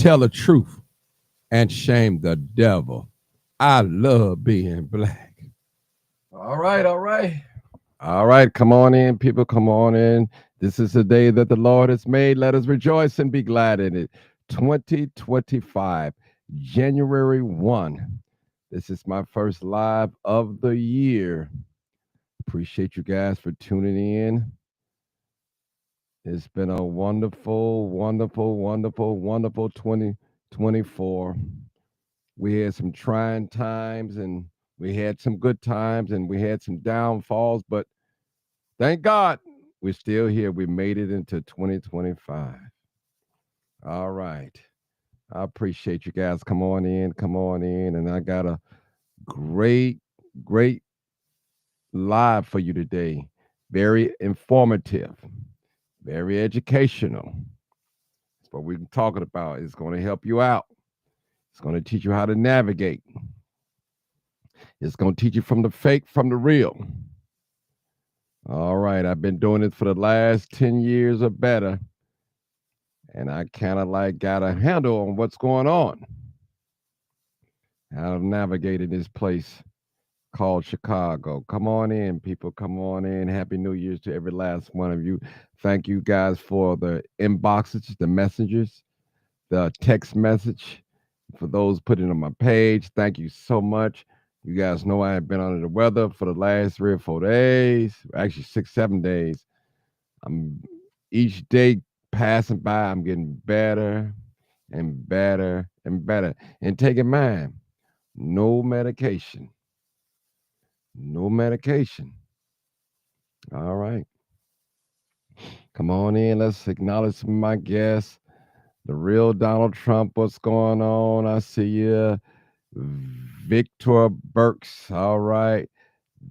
tell the truth, and shame the devil. I love being black. All right, all right. All right, come on in, people, come on in. This is the day that the Lord has made. Let us rejoice and be glad in it. 2025, January 1. This is my first live of the year. Appreciate you guys for tuning in. It's been a wonderful, wonderful, wonderful, wonderful 2024. We had some trying times and we had some good times and we had some downfalls, but thank God we're still here. We made it into 2025. All right. I appreciate you guys. Come on in, come on in. And I got a great, great live for you today. Very informative, very educational. That's what we're talking about. It's going to help you out. It's going to teach you how to navigate. It's going to teach you from the fake, from the real. All right. I've been doing it for the last 10 years or better. And I kind of like got a handle on what's going on. How to navigate in this place called Chicago. Come on in, people. Come on in. Happy New Year's to every last one of you. Thank you guys for the inboxes, the messages, the text message. For those putting on my page, thank you so much. You guys know I have been under the weather for the last 3 or 4 days, actually 6, 7 days. I'm each day passing by, I'm getting better and better and better. And take in mind, no medication. No medication. All right. Come on in. Let's acknowledge some of my guests. The real Donald Trump, what's going on? I see you. Victor Burks. All right.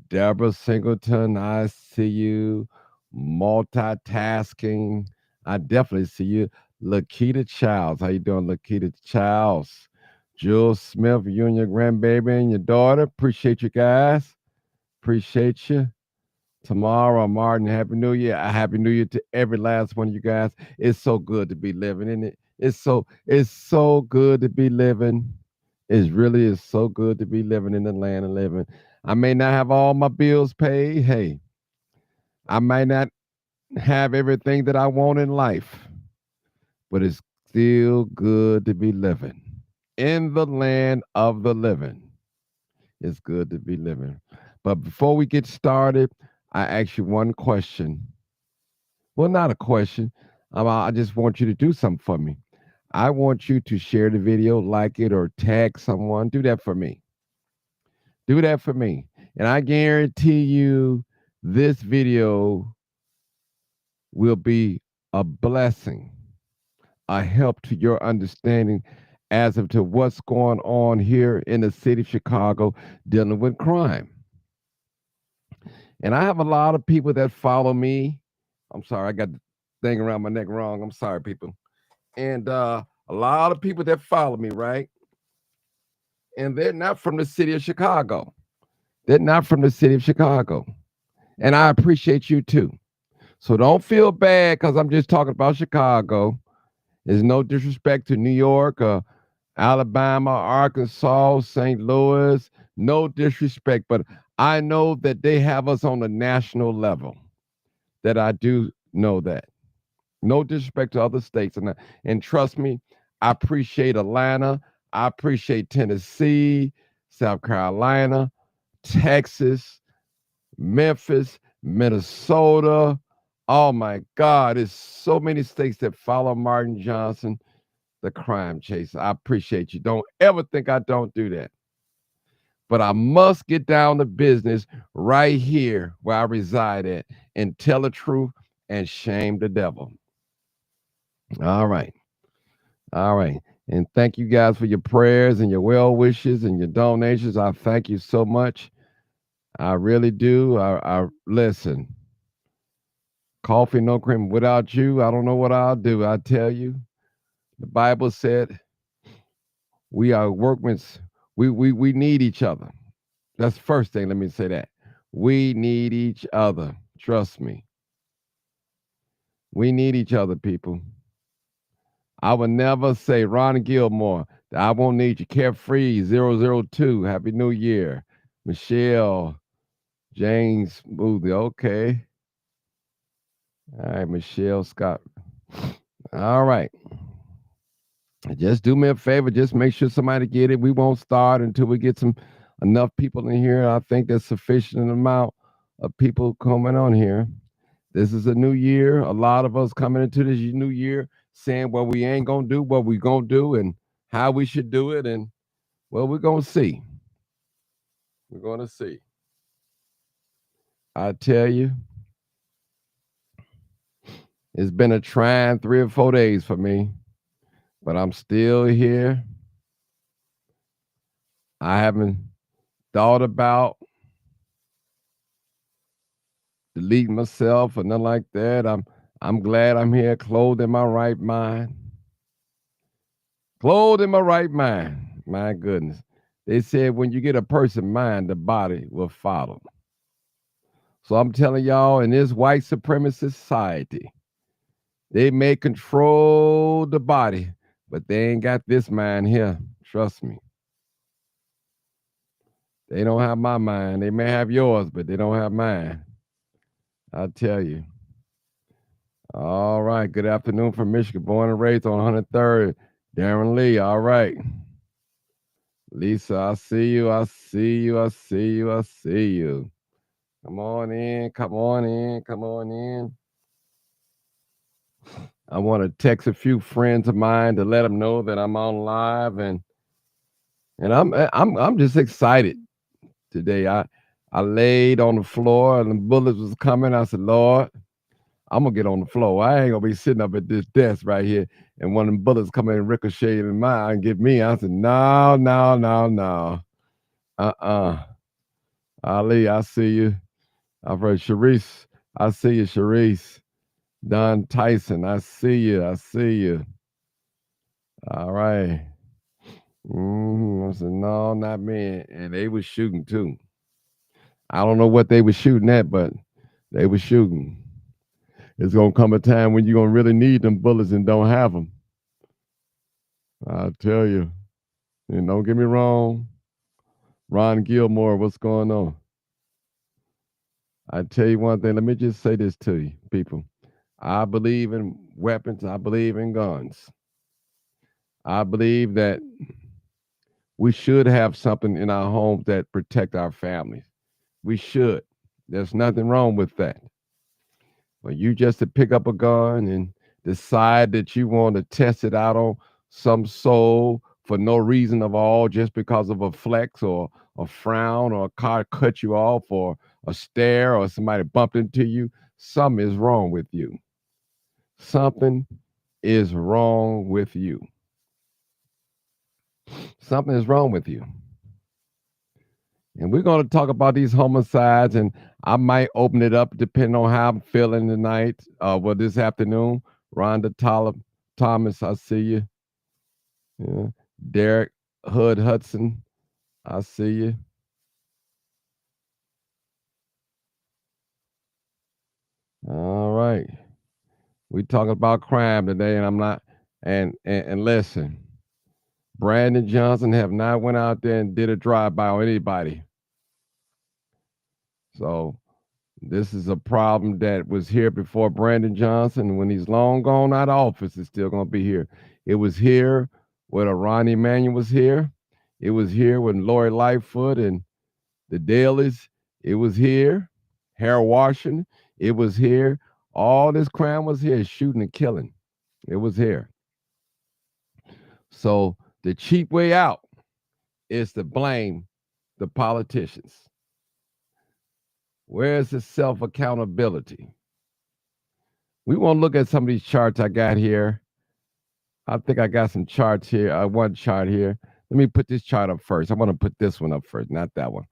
Deborah Singleton, I see you. Multitasking. I definitely see you. Lakita Childs. How you doing, Lakita Childs? Jules Smith, you and your grandbaby and your daughter. Appreciate you guys. Appreciate you. Tomorrow, Martin, Happy New Year. A Happy New Year to every last one of you guys. It's so good to be living in it. It's so good to be living. It really is so good to be living in the land of living. I may not have all my bills paid. Hey, I might not have everything that I want in life, but it's still good to be living in the land of the living. It's good to be living. But before we get started, I ask you one question. Well, not a question. I just want you to do something for me. I want you to share the video, like it, or tag someone. Do that for me. Do that for me. And I guarantee you this video will be a blessing, a help to your understanding as of to what's going on here in the city of Chicago dealing with crime. And I have a lot of people that follow me. I'm sorry, I got the thing around my neck wrong. I'm sorry, people. And a lot of people that follow me, right? And they're not from the city of Chicago. They're not from the city of Chicago. And I appreciate you too. So don't feel bad because I'm just talking about Chicago. There's no disrespect to New York or Alabama, Arkansas, St. Louis. No disrespect, but I know that they have us on a national level. That I do know that. No disrespect to other states, and trust me, I appreciate Atlanta. I appreciate Tennessee, South Carolina, Texas, Memphis, Minnesota. Oh my God, there's so many states that follow Martin Johnson, the crime chaser. I appreciate you. Don't ever think I don't do that. But I must get down to business right here where I reside at and tell the truth and shame the devil. All right. All right. And thank you guys for your prayers and your well wishes and your donations. I thank you so much. I really do. I listen. Coffee, no cream. Without you, I don't know what I'll do. I tell you, the Bible said we are workmen. We need each other. That's the first thing. Let me say that. We need each other. Trust me. We need each other, people. I would never say Ron Gilmore. I won't need you. Carefree 002. Happy New Year. Michelle James Smoothie. Okay. All right, Michelle Scott. All right. Just do me a favor. Just make sure somebody get it. We won't start until we get some enough people in here. I think there's sufficient amount of people coming on here. This is a new year. A lot of us coming into this new year saying what we ain't gonna do, what we gonna do, and how we should do it. And well, we're gonna see. We're gonna see. I tell you, it's been a trying 3 or 4 days for me, but I'm still here. I haven't thought about deleting myself or nothing like that. I'm glad I'm here, clothed in my right mind. Clothed in my right mind. My goodness. They said when you get a person mind, the body will follow. So I'm telling y'all, in this white supremacist society, they may control the body, but they ain't got this mind here. Trust me. They don't have my mind. They may have yours, but they don't have mine. I'll tell you. All right. Good afternoon from Michigan. Born and raised on 103rd. Darren Lee. All right. Lisa, I see you. I see you. I see you. I see you. Come on in. Come on in. Come on in. I want to text a few friends of mine to let them know that I'm on live, and I'm just excited today. I laid on the floor and the bullets was coming. I said, Lord, I'm gonna get on the floor. I ain't gonna be sitting up at this desk right here and one of them bullets come in and ricochet in mine and get me. I said, no, no, no, no. Uh-uh. Ali, I see you. I've heard Sharice. I see you, Sharice. Don Tyson, I see you. I see you. All right. I said, no, not me. And they was shooting too. I don't know what they were shooting at, but they were shooting. It's gonna come a time when you're gonna really need them bullets and don't have them. I'll tell you. And don't get me wrong, Ron Gilmore, what's going on? I tell you one thing. Let me just say this to you, people. I believe in weapons. I believe in guns. I believe that we should have something in our homes that protect our families. We should. There's nothing wrong with that. But you just to pick up a gun and decide that you want to test it out on some soul for no reason of all, just because of a flex or a frown or a car cut you off or a stare or somebody bumped into you, something is wrong with you. Something is wrong with you. Something is wrong with you. And we're going to talk about these homicides, and I might open it up depending on how I'm feeling tonight. This afternoon. Rhonda Thomas, I see you. Yeah. Derek Hood Hudson, I see you. All right. We talking about crime today, and I'm not. And listen, Brandon Johnson have not went out there and did a drive by on anybody. So this is a problem that was here before Brandon Johnson. When he's long gone out of office, it's still going to be here. It was here when Ronnie Emanuel was here. It was here when Lori Lightfoot and the Dailies. It was here. Harold Washington. It was here. All this crime was here, shooting and killing. It was here. So the cheap way out is to blame the politicians. Where's the self accountability? We want to look at some of these charts I got here. I think I got some charts here. One chart here. Let me put this chart up first. I want to put this one up first, not that one.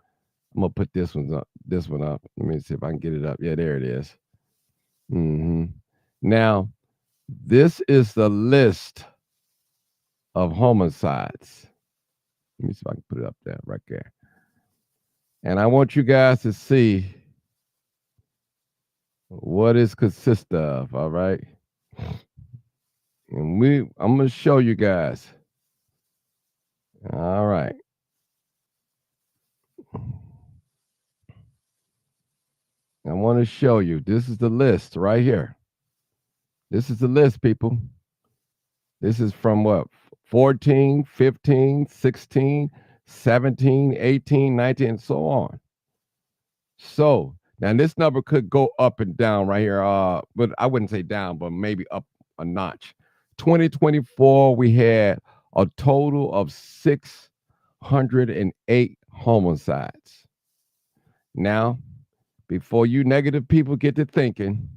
I'm gonna put this one up. This one up. Let me see if I can get it up. Yeah, there it is. Now, this is the list of homicides. Let me see if I can put it up there, right there. And I want you guys to see what it consists of. All right. And I'm gonna show you guys. All right. I want to show you. This is the list right here. This is the list, people. This is from what? 14, 15, 16, 17, 18, 19, and so on. So now this number could go up and down right here. But I wouldn't say down, but maybe up a notch. 2024, we had a total of 608 homicides. Now, before you negative people get to thinking,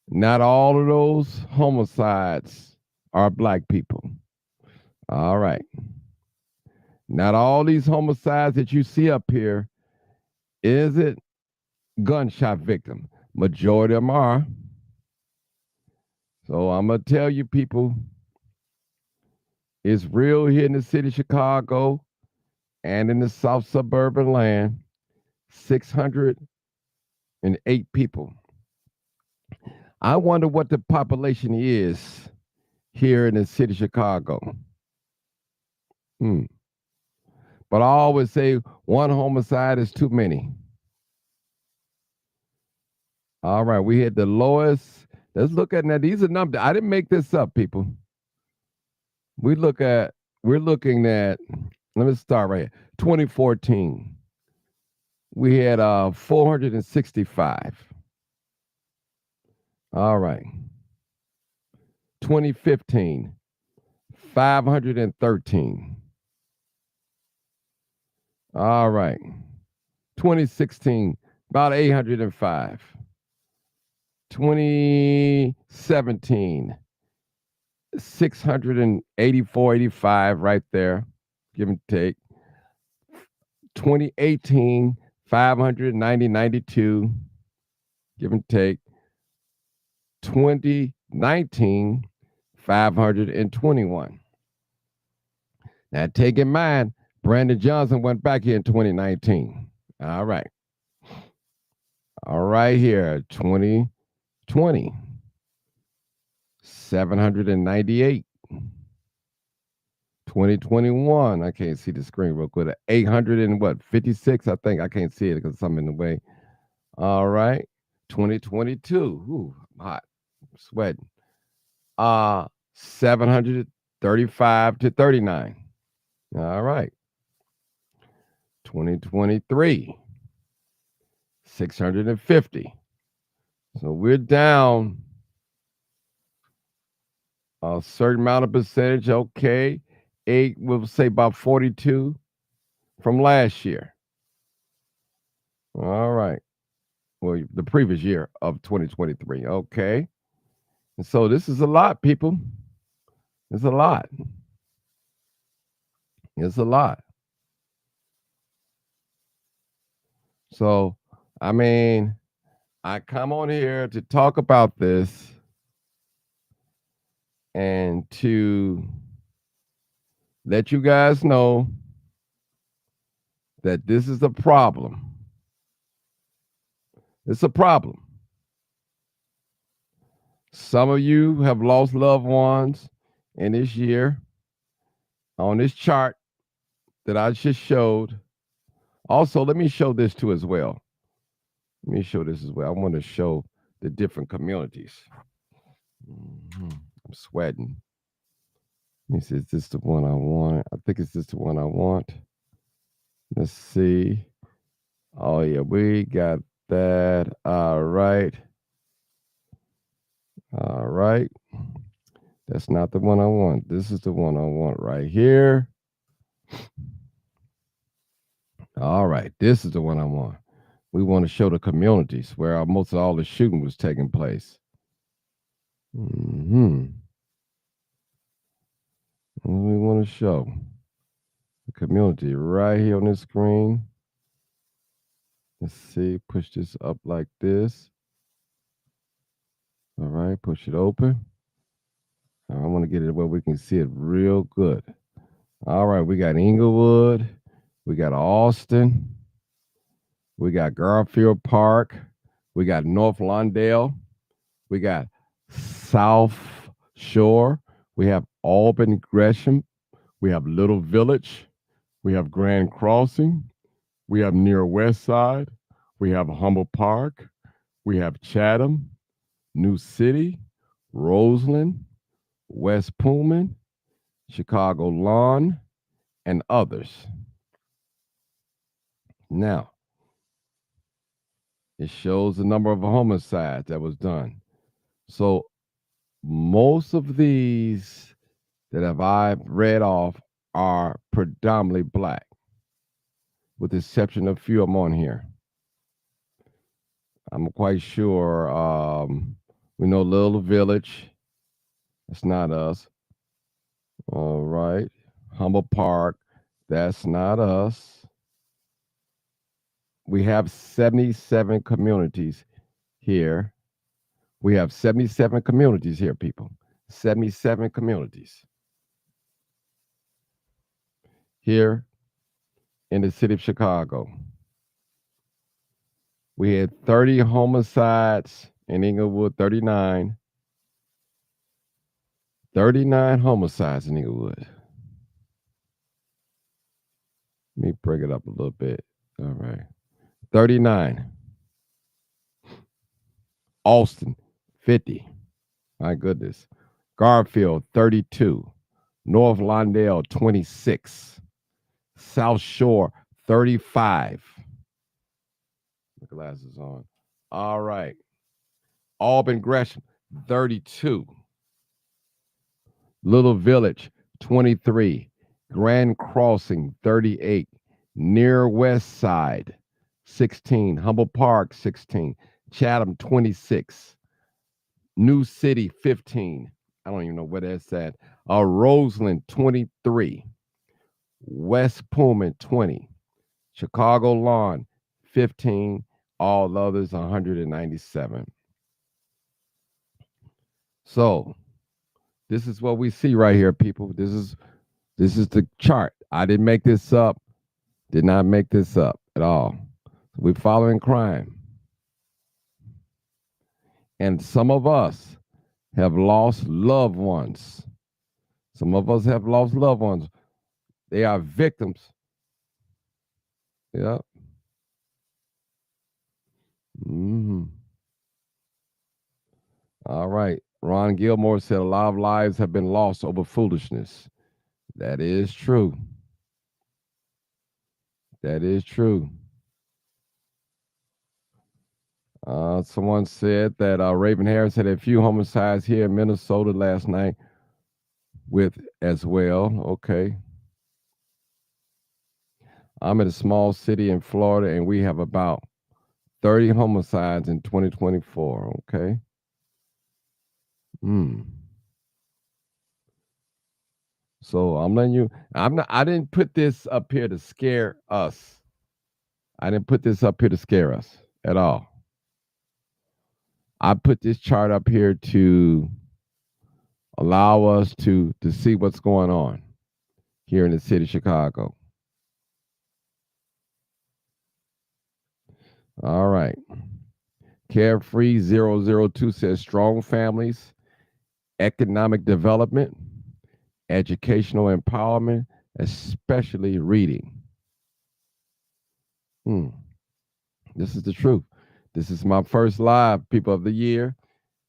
not all of those homicides are black people. All right. Not all these homicides that you see up here is it gunshot victim. Majority of them are. So I'm gonna tell you people, it's real here in the city of Chicago and in the south suburban land. 608 people. I wonder what the population is here in the city of Chicago. Hmm. But I always say one homicide is too many. All right, we had the lowest. Let's look at now. These are numbers. I didn't make this up, people. We're looking at, let me start right here. 2014. We had 465. All right. 2015, 513. All right. 2016, about 805. 2017, 684, 85 right there, give and take. 2018, 590, 92, give and take. 2019, 521. Now, take in mind, Brandon Johnson went back here in 2019. All right. All right, here, 2020, 798. 2021, I can't see the screen real quick. 800 and what? 56, I think. I can't see it because something in the way. All right. 2022. Ooh, I'm hot. I'm sweating. 735 to 39. All right. 2023. 650. So we're down a certain amount of percentage. Okay. We'll say about 42 from last year. All right. Well, the previous year of 2023. Okay. And so this is a lot, people. It's a lot. It's a lot. So, I mean, I come on here to talk about this and to let you guys know that this is a problem. It's a problem. Some of you have lost loved ones in this year. On this chart that I just showed. Also, let me show this too as well. Let me show this as well. I want to show the different communities. I'm sweating. Let me see, is this the one I want? I think it's just the one I want. Let's see. Oh, yeah, we got that. All right. All right. That's not the one I want. This is the one I want right here. All right. This is the one I want. We want to show the communities where most of all the shooting was taking place. We want to show the community right here on this screen. Let's see, push this up like this. All right, push it open. I want to get it where we can see it real good. All right, we got Inglewood, we got Austin, we got Garfield Park, we got North Lawndale, we got South Shore, we have Auburn Gresham, we have Little Village, we have Grand Crossing, we have Near West Side, we have Humble Park, we have Chatham, New City, Roseland, West Pullman, Chicago Lawn, and others. Now, it shows the number of homicides that was done. So most of these that have I read off are predominantly black, with the exception of a few of them on here. I'm quite sure we know Little Village. That's not us. All right. Humble Park. That's not us. We have 77 communities here. We have 77 communities here, people. 77 communities here in the city of Chicago. We had 30 homicides in Inglewood, 39. 39 homicides in Inglewood. Let me break it up a little bit. All right. 39. Austin, 50. My goodness. Garfield, 32. North Lawndale, 26. South Shore, 35. My glasses on. All right. Auburn Gresham, 32. Little Village, 23. Grand Crossing, 38. Near West Side, 16. Humble Park, 16. Chatham, 26. New City, 15. I don't even know where that's at. Roseland, 23. West Pullman, 20. Chicago Lawn, 15. All others, 197. So this is what we see right here, people. This is the chart. I didn't make this up. Did not make this up at all. We're following crime. And some of us have lost loved ones. Some of us have lost loved ones. They are victims. Yeah. Mm-hmm. All right. Ron Gilmore said a lot of lives have been lost over foolishness. That is true. That is true. Someone said that Raven Harris had a few homicides here in Minnesota last night with as well. Okay. I'm in a small city in Florida and we have about 30 homicides in 2024. Okay. Hmm. So I'm letting you, I didn't put this up here to scare us. I didn't put this up here to scare us at all. I put this chart up here to allow us to see what's going on here in the city of Chicago. All right. Carefree 002 says strong families, economic development, educational empowerment, especially reading. This is the truth. This is my first live, people of the year,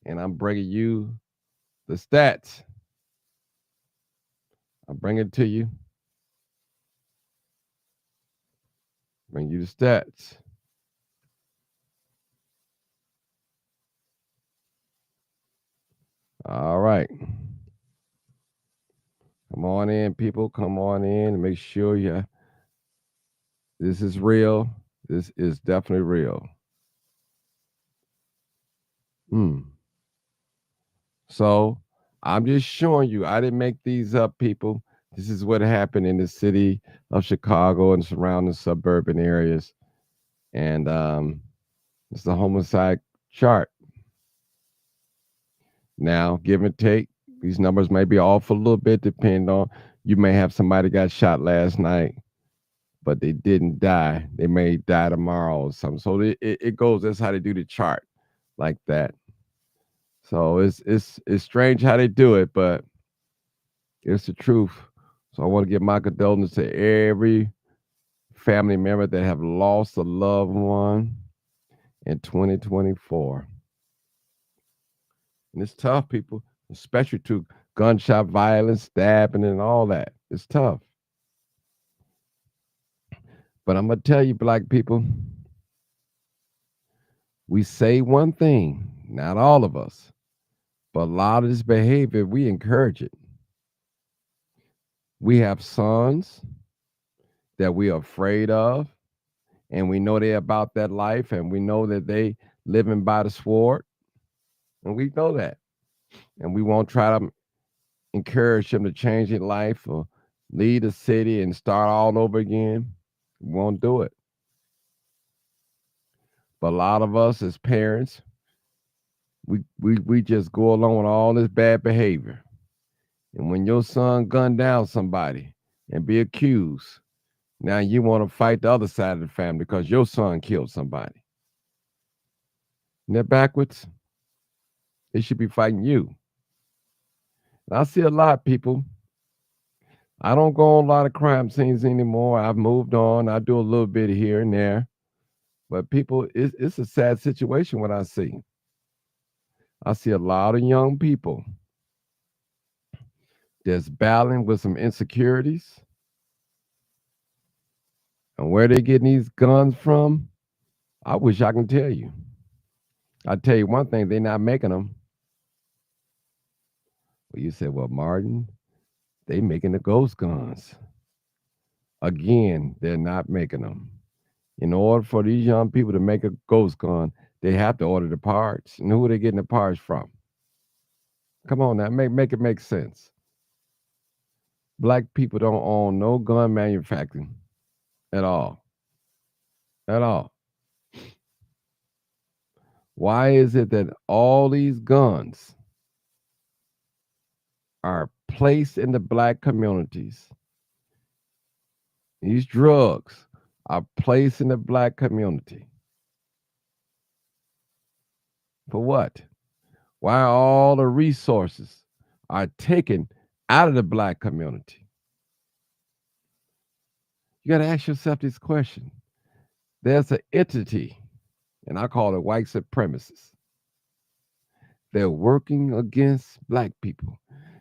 and I'm bringing you the stats. I'll bring it to you. Bring you the stats. All right. Come on in, people. Come on in and make sure this is real. This is definitely real. So I'm just showing you. I didn't make these up, people. This is what happened in the city of Chicago and surrounding suburban areas. And it's the homicide chart. Now, give and take, these numbers may be off a little bit, depending on you may have somebody got shot last night, but they didn't die. They may die tomorrow or something. So it goes, that's how they do the chart like that. So it's strange how they do it, but it's the truth. So I want to give my condolences to every family member that have lost a loved one in 2024. And it's tough, people, especially to gunshot violence, stabbing, and all that. It's tough. But I'm going to tell you, black people, we say one thing, not all of us, but a lot of this behavior, we encourage it. We have sons that we are afraid of, and we know they're about that life, and we know that they living by the sword, and we know that. And we won't try to encourage them to change their life or leave the city and start all over again. We won't do it. But a lot of us as parents, we just go along with all this bad behavior. And when your son gunned down somebody and be accused, now you want to fight the other side of the family because your son killed somebody. Isn't that backwards? They should be fighting you. And I see a lot of people. I don't go on a lot of crime scenes anymore. I've moved on. I do a little bit here and there. But people, it's a sad situation what I see. I see a lot of young people that's battling with some insecurities. And where they getting these guns from, I wish I can tell you. I tell you one thing, they're not making them. Well, you said, well, Martin, they making the ghost guns. Again, they're not making them. In order for these young people to make a ghost gun, they have to order the parts. And who are they getting the parts from? Come on now, make it make sense. Black people don't own no gun manufacturing at all. At all. Why is it that all these guns are placed in the black communities? These drugs are placed in the black community. For what? Why all the resources are taken out of the black community? You got to ask yourself this question. There's an entity, and I call it white supremacists. They're working against black people.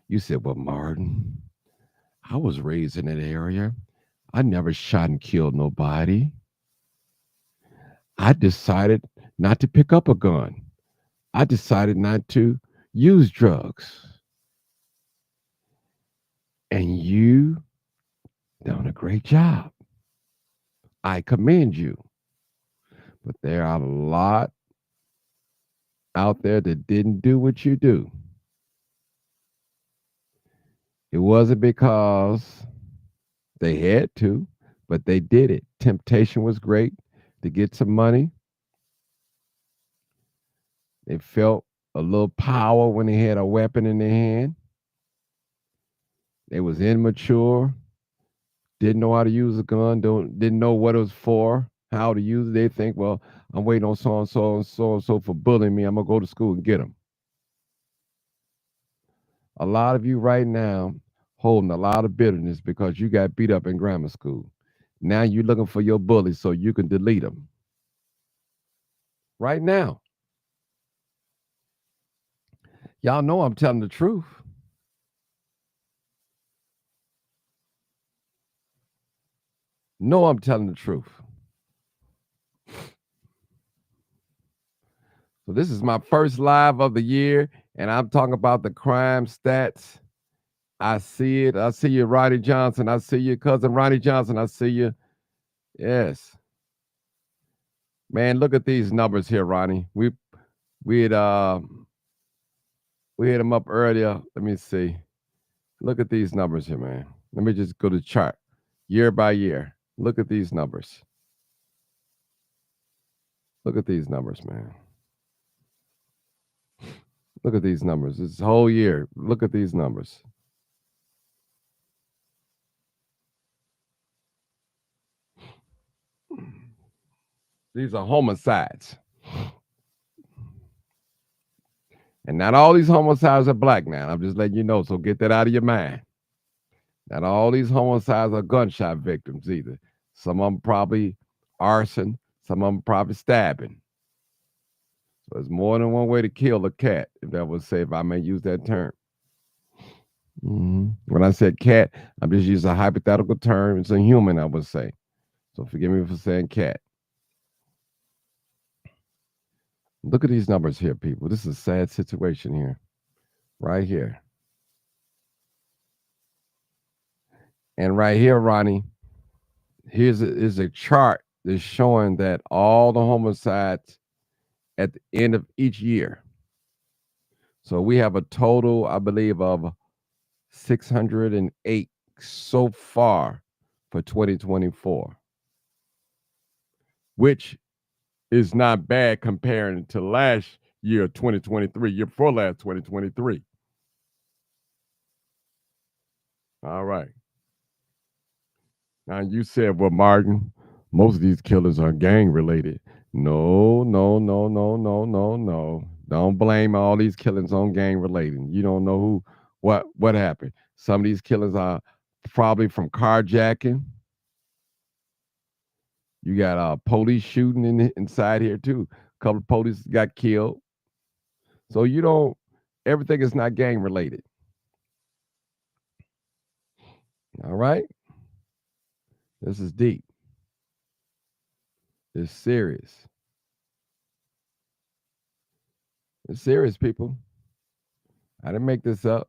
You said, well, Martin, I was raised in that area. I never shot and killed nobody. I decided not to pick up a gun. I decided not to use drugs. And you done a great job. I commend you. But there are a lot out there that didn't do what you do. It wasn't because they had to, but they did it. Temptation was great to get some money. They felt a little power when they had a weapon in their hand. They was immature, didn't know how to use a gun, didn't know what it was for, how to use it. They think, well, I'm waiting on so and so and so and so for bullying me. I'm gonna go to school and get them. A lot of you right now holding a lot of bitterness because you got beat up in grammar school. Now you're looking for your bullies so you can delete them. Right now. Y'all know I'm telling the truth. No, I'm telling the truth. So this is my first live of the year, and I'm talking about the crime stats. I see it. I see you, Ronnie Johnson. I see you, cousin Ronnie Johnson. I see you. Yes. Man, look at these numbers here, Ronnie. We had we had them up earlier. Let me see. Look at these numbers here, man. Let me just go to the chart year by year. Look at these numbers. Look at these numbers, man. Look at these numbers. This whole year. Look at these numbers. These are homicides. And not all these homicides are black now. I'm just letting you know. So get that out of your mind. Not all these homicides are gunshot victims either. Some of them probably arson. Some of them probably stabbing. So there's more than one way to kill a cat, if that was say, if I may use that term. When I said cat, I'm just using a hypothetical term. It's a human, I would say. So forgive me for saying cat. Look at these numbers here, people. This is a sad situation here, right here. And right here, Ronnie, is a chart that's showing that all the homicides at the end of each year. So we have a total, I believe, of 608 so far for 2024, which is not bad comparing to last year, 2023, year before last, 2023. All right. Now you said, well, Martin, most of these killers are gang related. No, no, no, no, no, no, no. Don't blame all these killings on gang related. You don't know what happened. Some of these killings are probably from carjacking. You got police shooting inside here too. A couple of police got killed. So you don't. Everything is not gang related. All right. This is deep. It's serious. It's serious, people. I didn't make this up.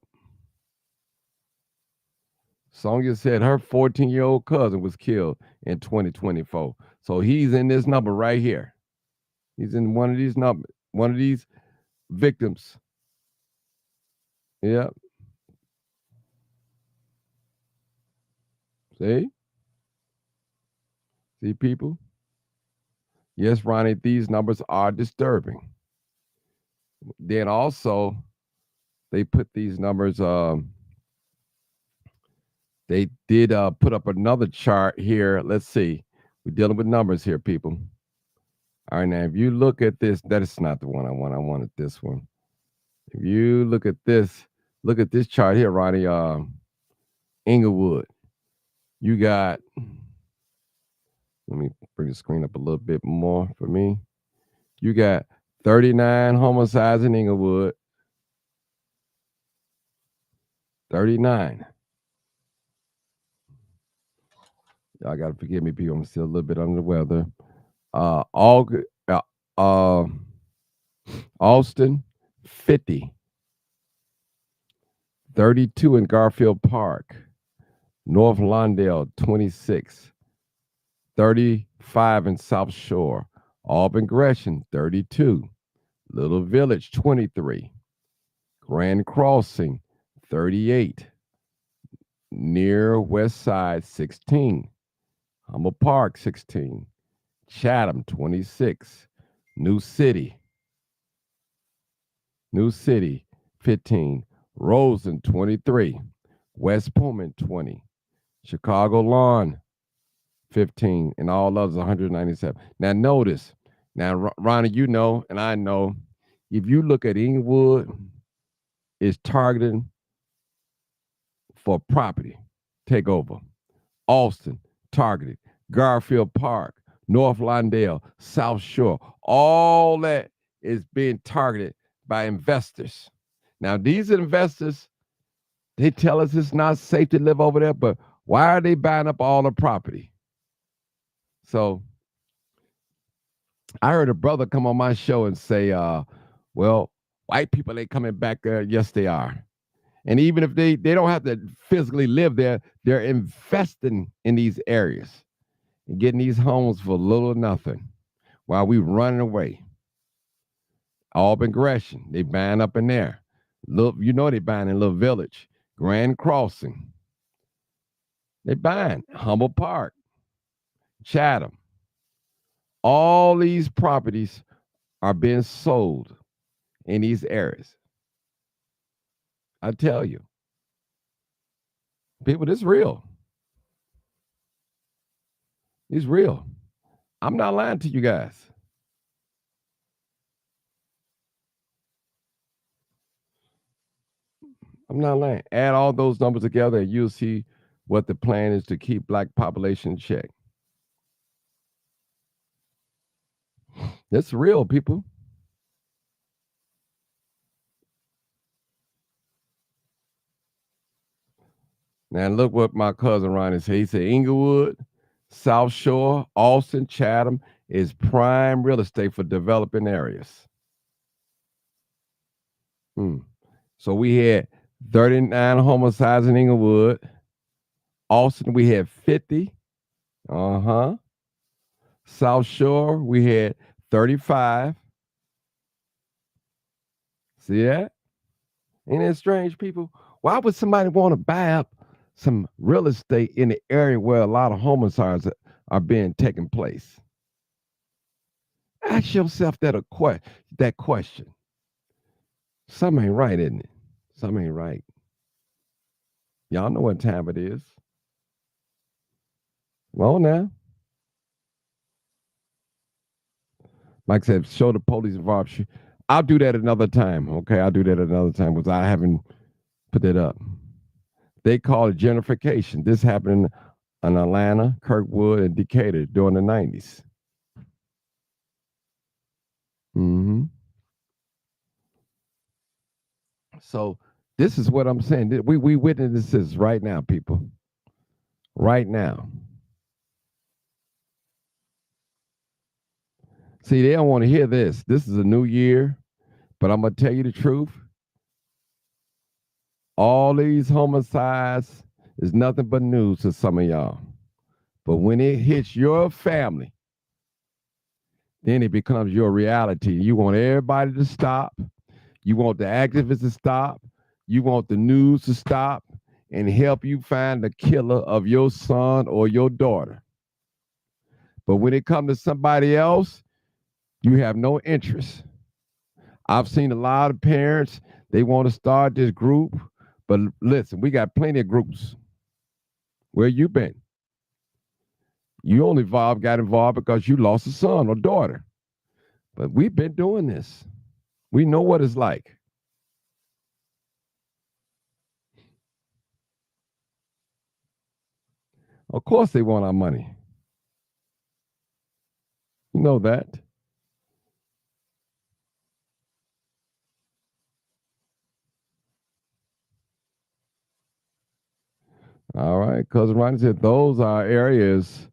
Sonya said her 14-year-old cousin was killed in 2024. So he's in this number right here. He's in one of these numbers, one of these victims. Yeah. See? See, people? Yes, Ronnie, these numbers are disturbing. Then also, they put these numbers, they did put up another chart here. Let's see. We're dealing with numbers here, people. All right, now, if you look at this, that is not the one I want. I wanted this one. If you look at this chart here, Ronnie, Inglewood. You got, let me bring the screen up a little bit more for me. You got 39 homicides in Inglewood. 39. Y'all got to forgive me, people. I'm still a little bit under the weather. August, uh, Austin, 50. 32 in Garfield Park. North Lawndale, 26. 35 in South Shore. Auburn Gresham, 32. Little Village, 23. Grand Crossing, 38. Near West Side, 16. Humble Park, 16. Chatham, 26. New City, 15. Rosen, 23. West Pullman, 20. Chicago Lawn, 15. And all others, 197. Now, notice, now, Ronnie, you know, and I know, if you look at Inglewood, it's targeting for property takeover. Austin, targeted. Garfield Park, North Lawndale, South Shore, all that is being targeted by investors. Now, these investors, they tell us it's not safe to live over there, but why are they buying up all the property? So I heard a brother come on my show and say, well, white people ain't coming back there. Yes, they are. And even if they don't have to physically live there, they're investing in these areas and getting these homes for little or nothing while we running away. Auburn Gresham, they buying up in there. Look, you know they buying in Little Village, Grand Crossing. They buying Humble Park, Chatham. All these properties are being sold in these areas. I tell you, people, this is real. It's real. I'm not lying to you guys. I'm not lying. Add all those numbers together and you'll see what the plan is to keep black population in check. It's real, people. Now look what my cousin Ronnie said. He said Inglewood, South Shore, Austin, Chatham is prime real estate for developing areas. Hmm. So we had 39 homicides in Inglewood. Austin, we had 50. Uh-huh. South Shore, we had 35. See that? Ain't that strange, people? Why would somebody want to buy up some real estate in the area where a lot of homicides are being taken place? Ask yourself that question. Something ain't right, isn't it? Something ain't right. Y'all know what time it is. Well, now, like I said, show the police involved. I'll do that another time. Okay, I'll do that another time because I haven't put that up. They call it gentrification. This happened in Atlanta, Kirkwood, and Decatur during the 90s. Hmm. So this is what I'm saying. We witness this right now, people. Right now. See, they don't want to hear this. This is a new year, but I'm gonna tell you the truth. All these homicides is nothing but news to some of y'all. But when it hits your family, then it becomes your reality. You want everybody to stop. You want the activists to stop. You want the news to stop and help you find the killer of your son or your daughter. But when it comes to somebody else, you have no interest. I've seen a lot of parents, they want to start this group, but listen, we got plenty of groups. Where you been? You only got involved because you lost a son or daughter. But we've been doing this. We know what it's like. Of course they want our money. You know that. All right. Cousin Ronnie said those are areas,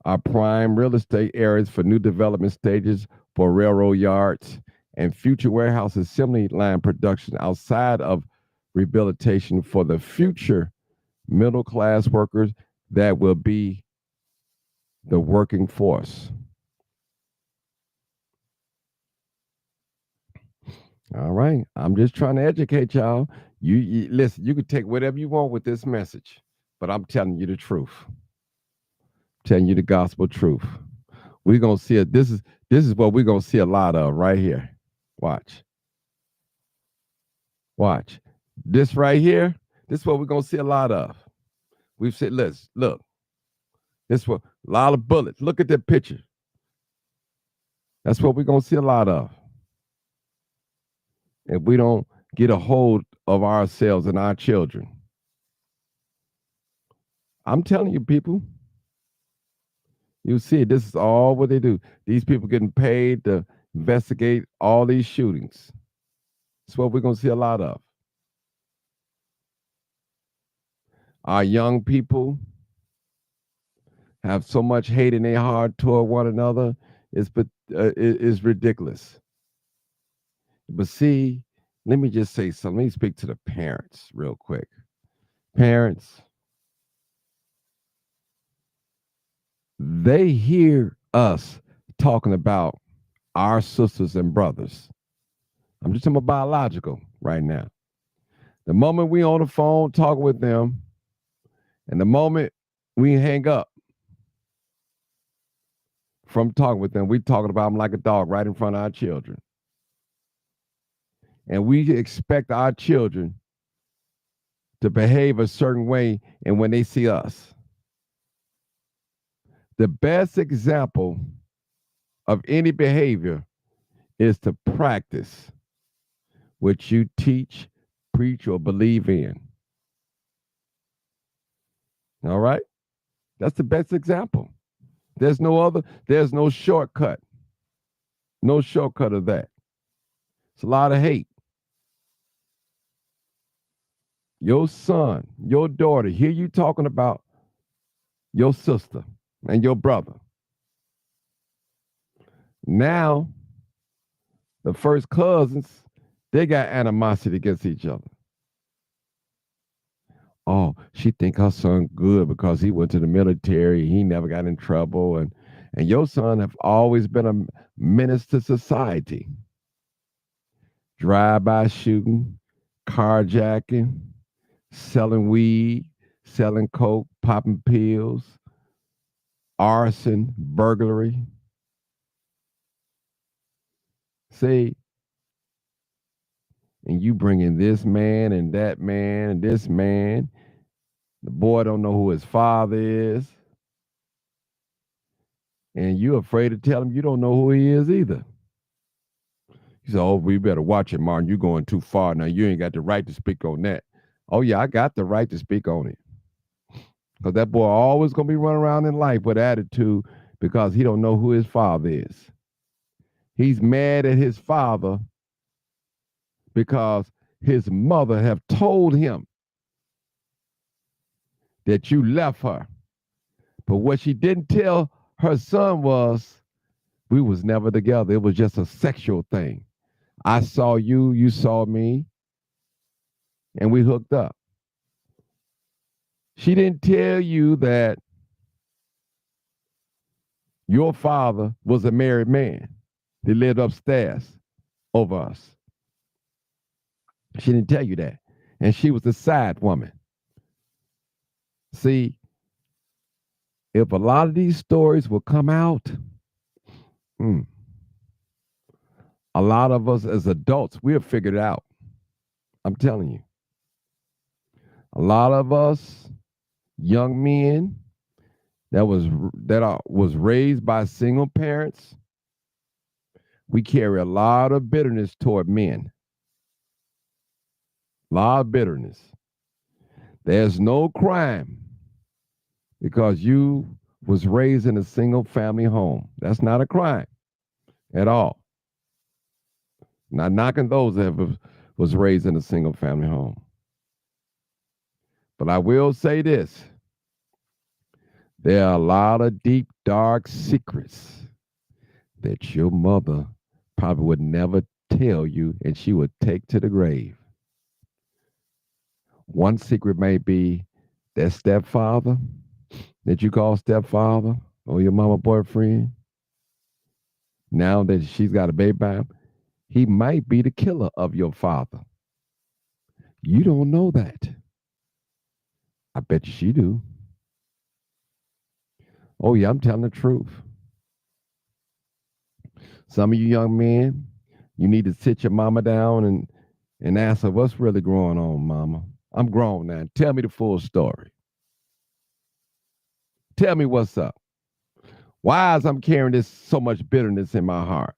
are prime real estate areas for new development stages for railroad yards and future warehouse assembly line production outside of rehabilitation for the future middle class workers that will be the working force. All right. I'm just trying to educate y'all. You listen, you can take whatever you want with this message, but I'm telling you the truth. Telling you the gospel truth. We're gonna see it. This is what we're gonna see a lot of right here. Watch. Watch. This right here, this is what we're gonna see a lot of. We've said, let's look. This what a lot of bullets. Look at that picture. That's what we're gonna see a lot of. If we don't get a hold of ourselves and our children. I'm telling you, people, you see it. This is all what they do. These people getting paid to investigate all these shootings. That's what we're gonna see a lot of. Our young people have so much hate in their heart toward one another. It's ridiculous. But see, let me just say something. Let me speak to the parents real quick. Parents, they hear us talking about our sisters and brothers. I'm just talking about biological right now. The moment we on the phone talking with them, and the moment we hang up from talking with them, we talking about them like a dog right in front of our children. And we expect our children to behave a certain way and when they see us. The best example of any behavior is to practice what you teach, preach, or believe in. All right? That's the best example. There's no shortcut. No shortcut of that. It's a lot of hate. Your son, your daughter, hear you talking about your sister and your brother. Now, the first cousins, they got animosity against each other. Oh, she think her son good because he went to the military. He never got in trouble, and your son have always been a menace to society. Drive-by shooting, carjacking, selling weed, selling coke, popping pills, arson, burglary. See, and you bring in this man and that man and this man. The boy don't know who his father is, and you're afraid to tell him you don't know who he is either. He said, "Oh, we better watch it, Martin. You're going too far now. You ain't got the right to speak on that." Oh yeah, I got the right to speak on it, because that boy always gonna be running around in life with attitude because he don't know who his father is. He's mad at his father because his mother have told him that you left her. But what she didn't tell her son was we was never together. It was just a sexual thing. I saw you, you saw me, and we hooked up. She didn't tell you that your father was a married man that lived upstairs over us. She didn't tell you that. And she was a side woman. See, if a lot of these stories will come out, a lot of us as adults, we'll figure it out. I'm telling you. A lot of us young men that was raised by single parents, we carry a lot of bitterness toward men. A lot of bitterness. There's no crime because you was raised in a single family home. That's not a crime at all. Not knocking those that was raised in a single family home. But I will say this. There are a lot of deep, dark secrets that your mother probably would never tell you and she would take to the grave. One secret may be that stepfather that you call stepfather or your mama boyfriend. Now that she's got a baby by him, he might be the killer of your father. You don't know that. I bet you she do. Oh yeah, I'm telling the truth. Some of you young men, you need to sit your mama down and ask her what's really going on, mama. I'm grown now. Tell me the full story. Tell me what's up. Why is I'm carrying this so much bitterness in my heart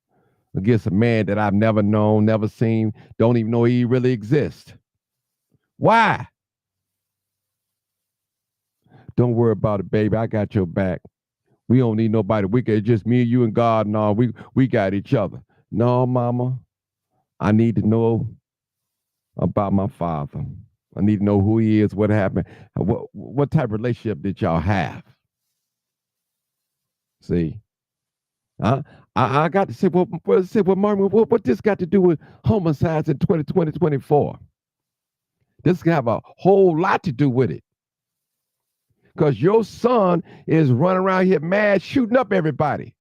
against a man that I've never known, never seen, don't even know he really exists? Why? Don't worry about it, baby. I got your back. We don't need nobody. We can just me and you and God and all. We got each other. No, mama. I need to know about my father. I need to know who he is, what happened, what type of relationship did y'all have? See, I got to say, well, Martin, what this got to do with homicides in 2024? This can have a whole lot to do with it. Because your son is running around here mad, shooting up everybody.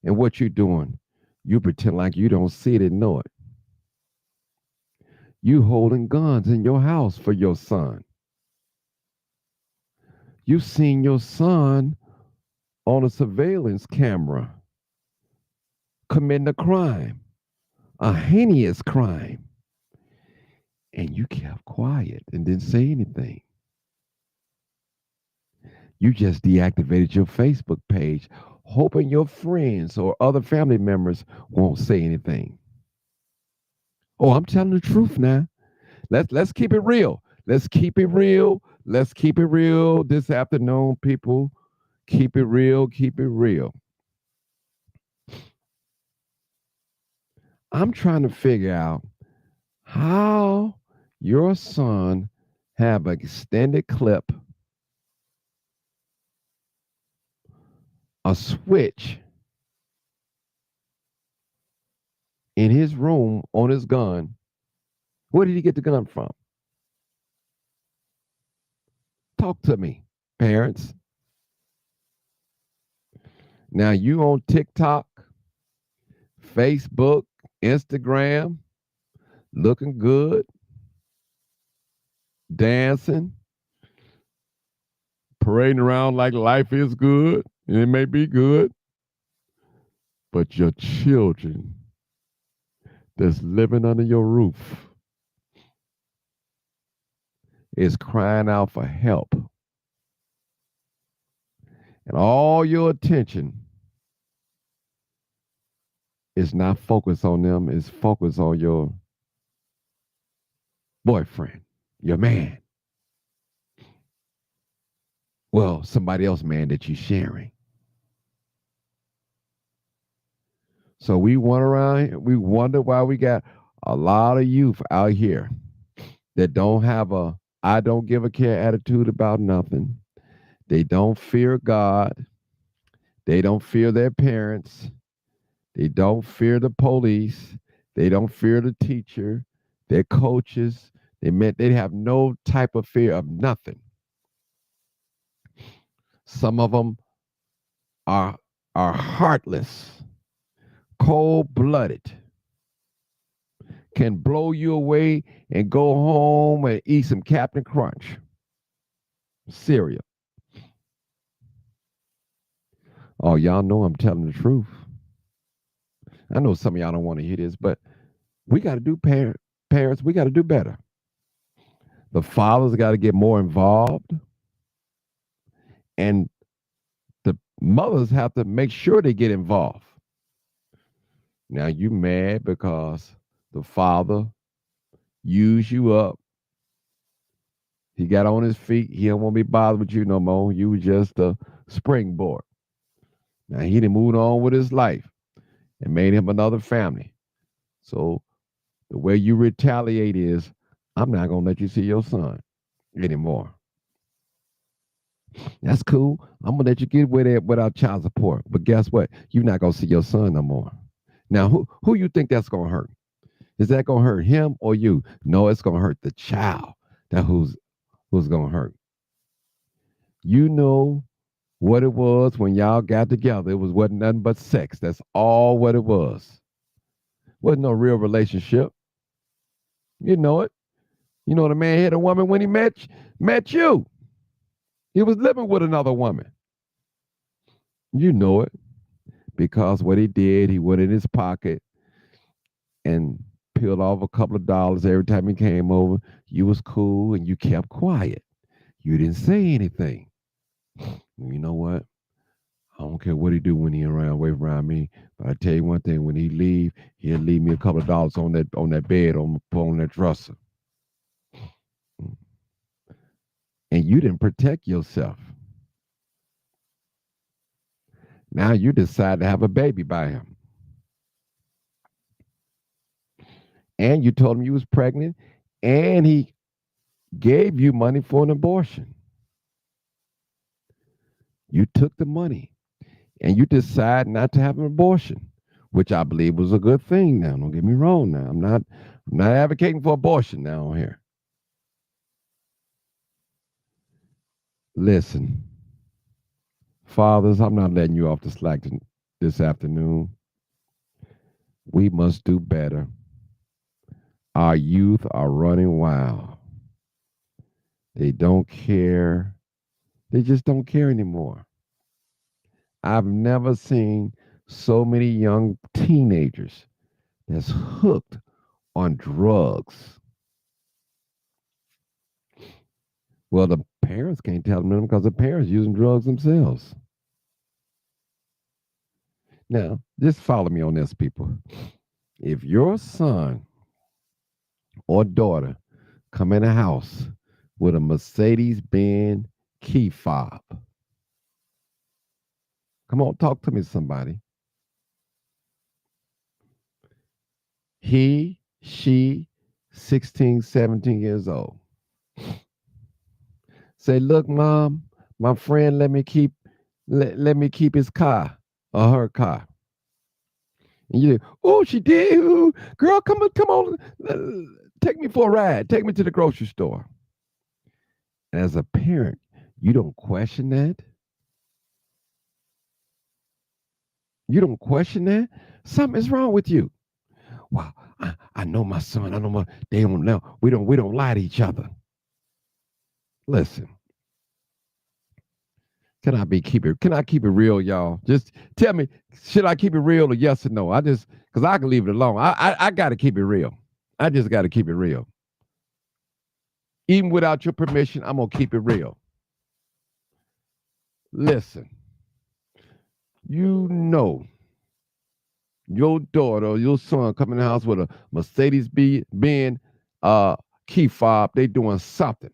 And what you doing? You pretend like you don't see it and know it. You holding guns in your house for your son. You seen your son on a surveillance camera committing a crime, a heinous crime. And you kept quiet and didn't say anything. You just deactivated your Facebook page, hoping your friends or other family members won't say anything. Oh, I'm telling the truth now. Let's keep it real. Let's keep it real. Let's keep it real this afternoon, people. Keep it real. Keep it real. I'm trying to figure out how your son have an extended clip, a switch in his room on his gun. Where did he get the gun from? Talk to me, parents. Now you on TikTok, Facebook, Instagram, looking good, dancing, parading around like life is good. And it may be good, but your children that's living under your roof is crying out for help. And all your attention is not focused on them, it's focused on your boyfriend, your man. Well, somebody else, man, that you're sharing. So we went around, we wonder why we got a lot of youth out here that don't have a I don't give a care attitude about nothing. They don't fear God. They don't fear their parents. They don't fear the police. They don't fear the teacher, their coaches. They have no type of fear of nothing. Some of them are heartless, cold blooded, can blow you away and go home and eat some Captain Crunch cereal. Oh, y'all know I'm telling the truth. I know some of y'all don't want to hear this, but we got to do parents. We got to do better. The fathers got to get more involved, and the mothers have to make sure they get involved. Now you mad because the father used you up. He got on his feet. He don't want to be bothered with you no more. You were just a springboard. Now he done moved on with his life and made him another family. So the way you retaliate is, I'm not gonna let you see your son anymore. That's cool. I'm gonna let you get with it without child support. But guess what? You're not gonna see your son no more. Now, who you think that's gonna hurt? Is that gonna hurt him or you? No, it's gonna hurt the child. That who's gonna hurt. You know what it was when y'all got together. It wasn't nothing but sex. That's all what it was. Wasn't no real relationship. You know it. You know the man hit a woman when he met you. He was living with another woman. You know it because what he did, he went in his pocket and peeled off a couple of dollars every time he came over. You was cool and you kept quiet. You didn't say anything. You know what? I don't care what he do when he around, wait around me. But I tell you one thing: when he leave, he'll leave me a couple of dollars on that bed on that dresser. And you didn't protect yourself. Now you decide to have a baby by him, and you told him you was pregnant, and he gave you money for an abortion. You took the money, and you decide not to have an abortion, which I believe was a good thing. Now, don't get me wrong. Now, I'm not advocating for abortion now on here. Listen, fathers, I'm not letting you off the slack this afternoon. We must do better. Our youth are running wild. They don't care. They just don't care anymore. I've never seen so many young teenagers that's hooked on drugs. Well, the parents can't tell them because the parents using drugs themselves. Now, just follow me on this, people. If your son or daughter come in the house with a Mercedes-Benz key fob. Come on, talk to me, somebody. He, she, 16, 17 years old. Say, look, mom, my friend let me keep his car or her car. And you, oh, she did. Ooh, girl, come on, take me for a ride. Take me to the grocery store. And as a parent, you don't question that. You don't question that. Something is wrong with you. Well, I know my son. I know my. They don't know. We don't lie to each other. Listen, Can I keep it real, y'all? Just tell me, should I keep it real or yes or no? Because I can leave it alone. I got to keep it real. I just got to keep it real. Even without your permission, I'm gonna keep it real. Listen, you know your daughter or your son come in the house with a Mercedes Benz uh, key fob. They doing something.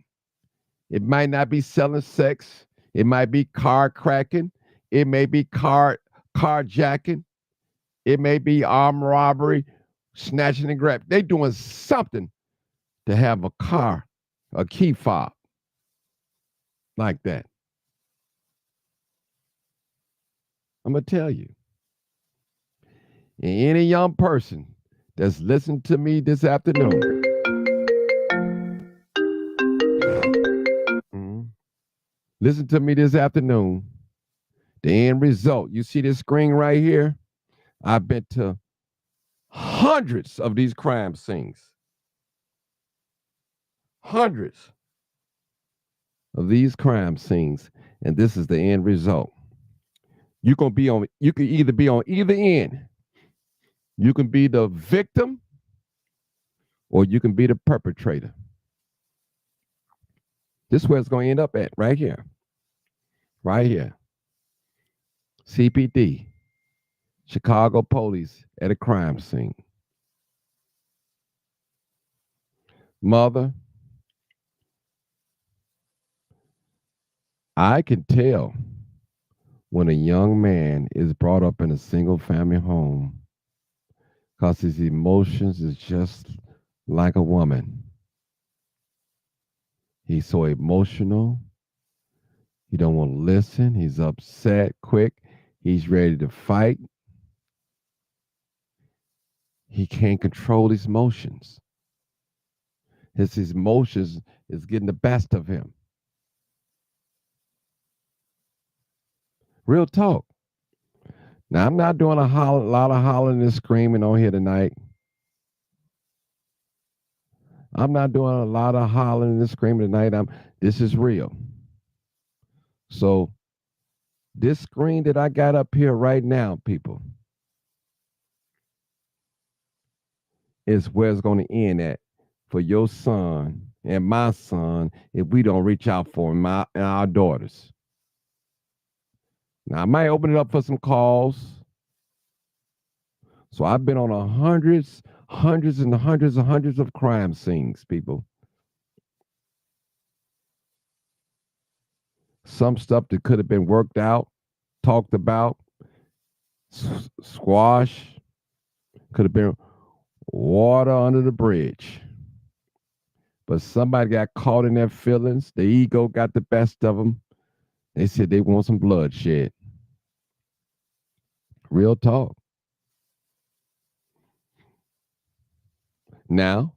It might not be selling sex. It might be car cracking. It may be carjacking. It may be armed robbery, snatching and grab. They doing something to have a car, a key fob like that. I'm gonna tell you. And any young person that's listening to me this afternoon, mhm, listen to me this afternoon. The end result. You see this screen right here? I've been to hundreds of these crime scenes. Hundreds of these crime scenes. And this is the end result. You can either be on either end. You can be the victim or you can be the perpetrator. This is where it's going to end up at, right here. Right here. CPD, Chicago police at a crime scene. Mother, I can tell when a young man is brought up in a single family home because his emotions is just like a woman. He's so emotional. He don't want to listen. He's upset quick. He's ready to fight. He can't control his emotions. His emotions is getting the best of him. Real talk. Now, I'm not doing lot of hollering and screaming on here tonight. I'm not doing a lot of hollering and screaming tonight. This is real. So this screen that I got up here right now, people, is where it's going to end at for your son and my son if we don't reach out for our daughters. Now I might open it up for some calls. So I've been on hundreds and hundreds of crime scenes, people. Some stuff that could have been worked out, talked about, squash, could have been water under the bridge. But somebody got caught in their feelings. The ego got the best of them. They said they want some bloodshed. Real talk. Now,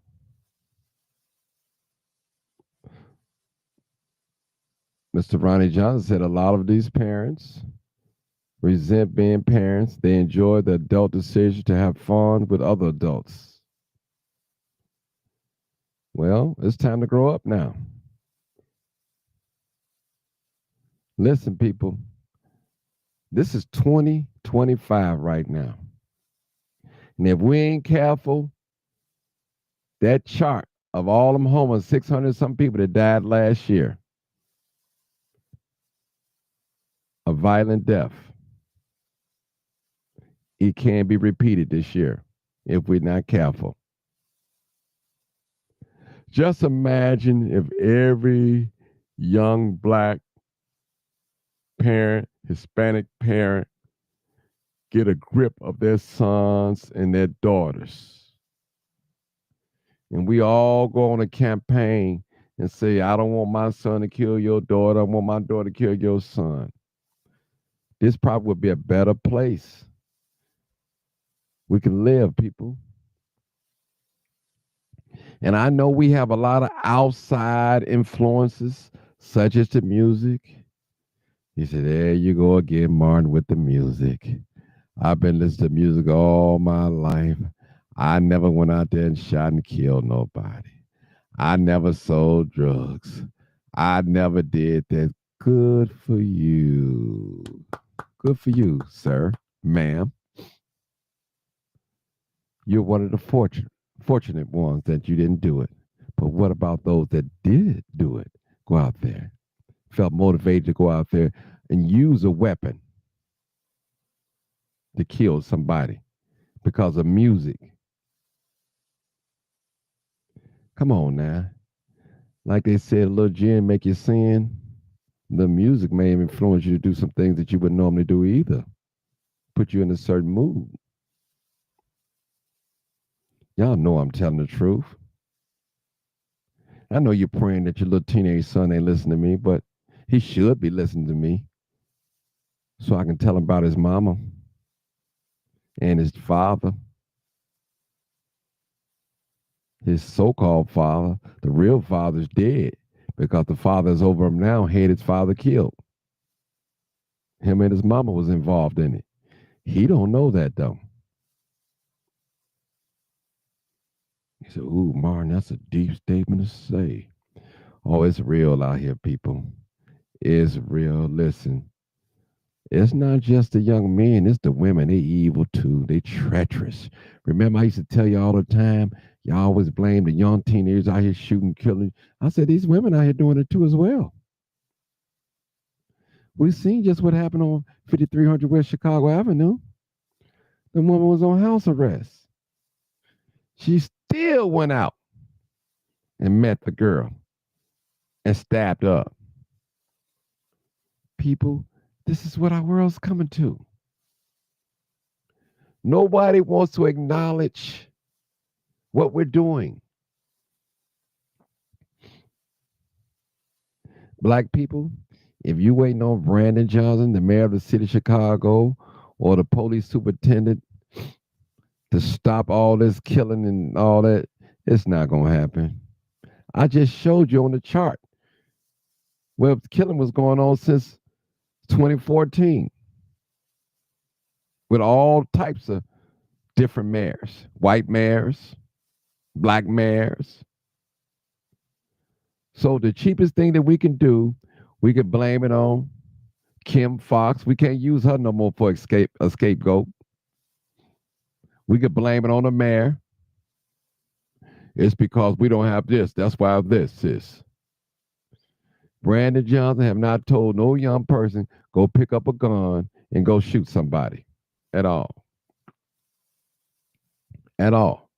Mr. Ronnie Johnson said a lot of these parents resent being parents. They enjoy the adult decision to have fun with other adults. Well, it's time to grow up now. Listen, people, this is 2025 right now. And if we ain't careful, that chart of all them homeless, 600 some people that died last year, a violent death, it can be repeated this year if we're not careful. Just imagine if every young black parent, Hispanic parent, get a grip of their sons and their daughters. And we all go on a campaign and say, I don't want my son to kill your daughter. I want my daughter to kill your son. This probably would be a better place. We can live, people. And I know we have a lot of outside influences, such as the music. He said, there you go again, Martin, with the music. I've been listening to music all my life. I never went out there and shot and killed nobody. I never sold drugs. I never did that. Good for you. Good for you, sir, ma'am. You're one of the fortunate ones that you didn't do it. But what about those that did do it? Go out there. Felt motivated to go out there and use a weapon to kill somebody because of music. Come on now. Like they said, a little gin make you sin. The music may influence you to do some things that you wouldn't normally do either. Put you in a certain mood. Y'all know I'm telling the truth. I know you're praying that your little teenage son ain't listening to me, but he should be listening to me so I can tell him about his mama and his father, his so-called father. The real father's dead because the father's over him now, had his father killed. Him and his mama was involved in it. He don't know that though. He said, ooh, Martin, that's a deep statement to say. Oh, it's real out here, people. It's real. Listen, it's not just the young men, it's the women. They evil too. They treacherous. Remember, I used to tell you all the time, y'all always blame the young teenagers out here shooting, killing. I said, these women out here doing it too as well. We've seen just what happened on 5300 West Chicago Avenue. The woman was on house arrest. She still went out and met the girl and stabbed up. People, this is what our world's coming to. Nobody wants to acknowledge what we're doing. Black people, if you waiting on Brandon Johnson, the mayor of the city of Chicago, or the police superintendent to stop all this killing and all that, it's not going to happen. I just showed you on the chart where killing was going on since 2014 with all types of different mayors, white mayors, black mayors. So the cheapest thing that we can do, we could blame it on Kim Fox. We can't use her no more for a scapegoat. We could blame it on the mayor. It's because we don't have this. That's why this is. Brandon Johnson have not told no young person go pick up a gun and go shoot somebody at all. At all.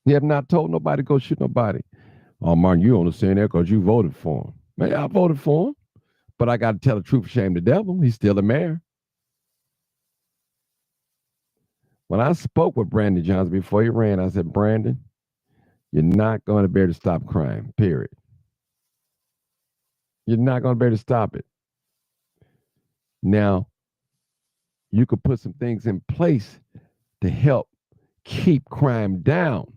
He have not told nobody to go shoot nobody. Oh, Martin, you only saying that because you voted for him. Man, I voted for him, but I got to tell the truth, shame the devil. He's still the mayor. When I spoke with Brandon Johnson before he ran, I said, Brandon, you're not going to be able to stop crime, period. You're not going to be able to stop it. Now, you could put some things in place to help keep crime down.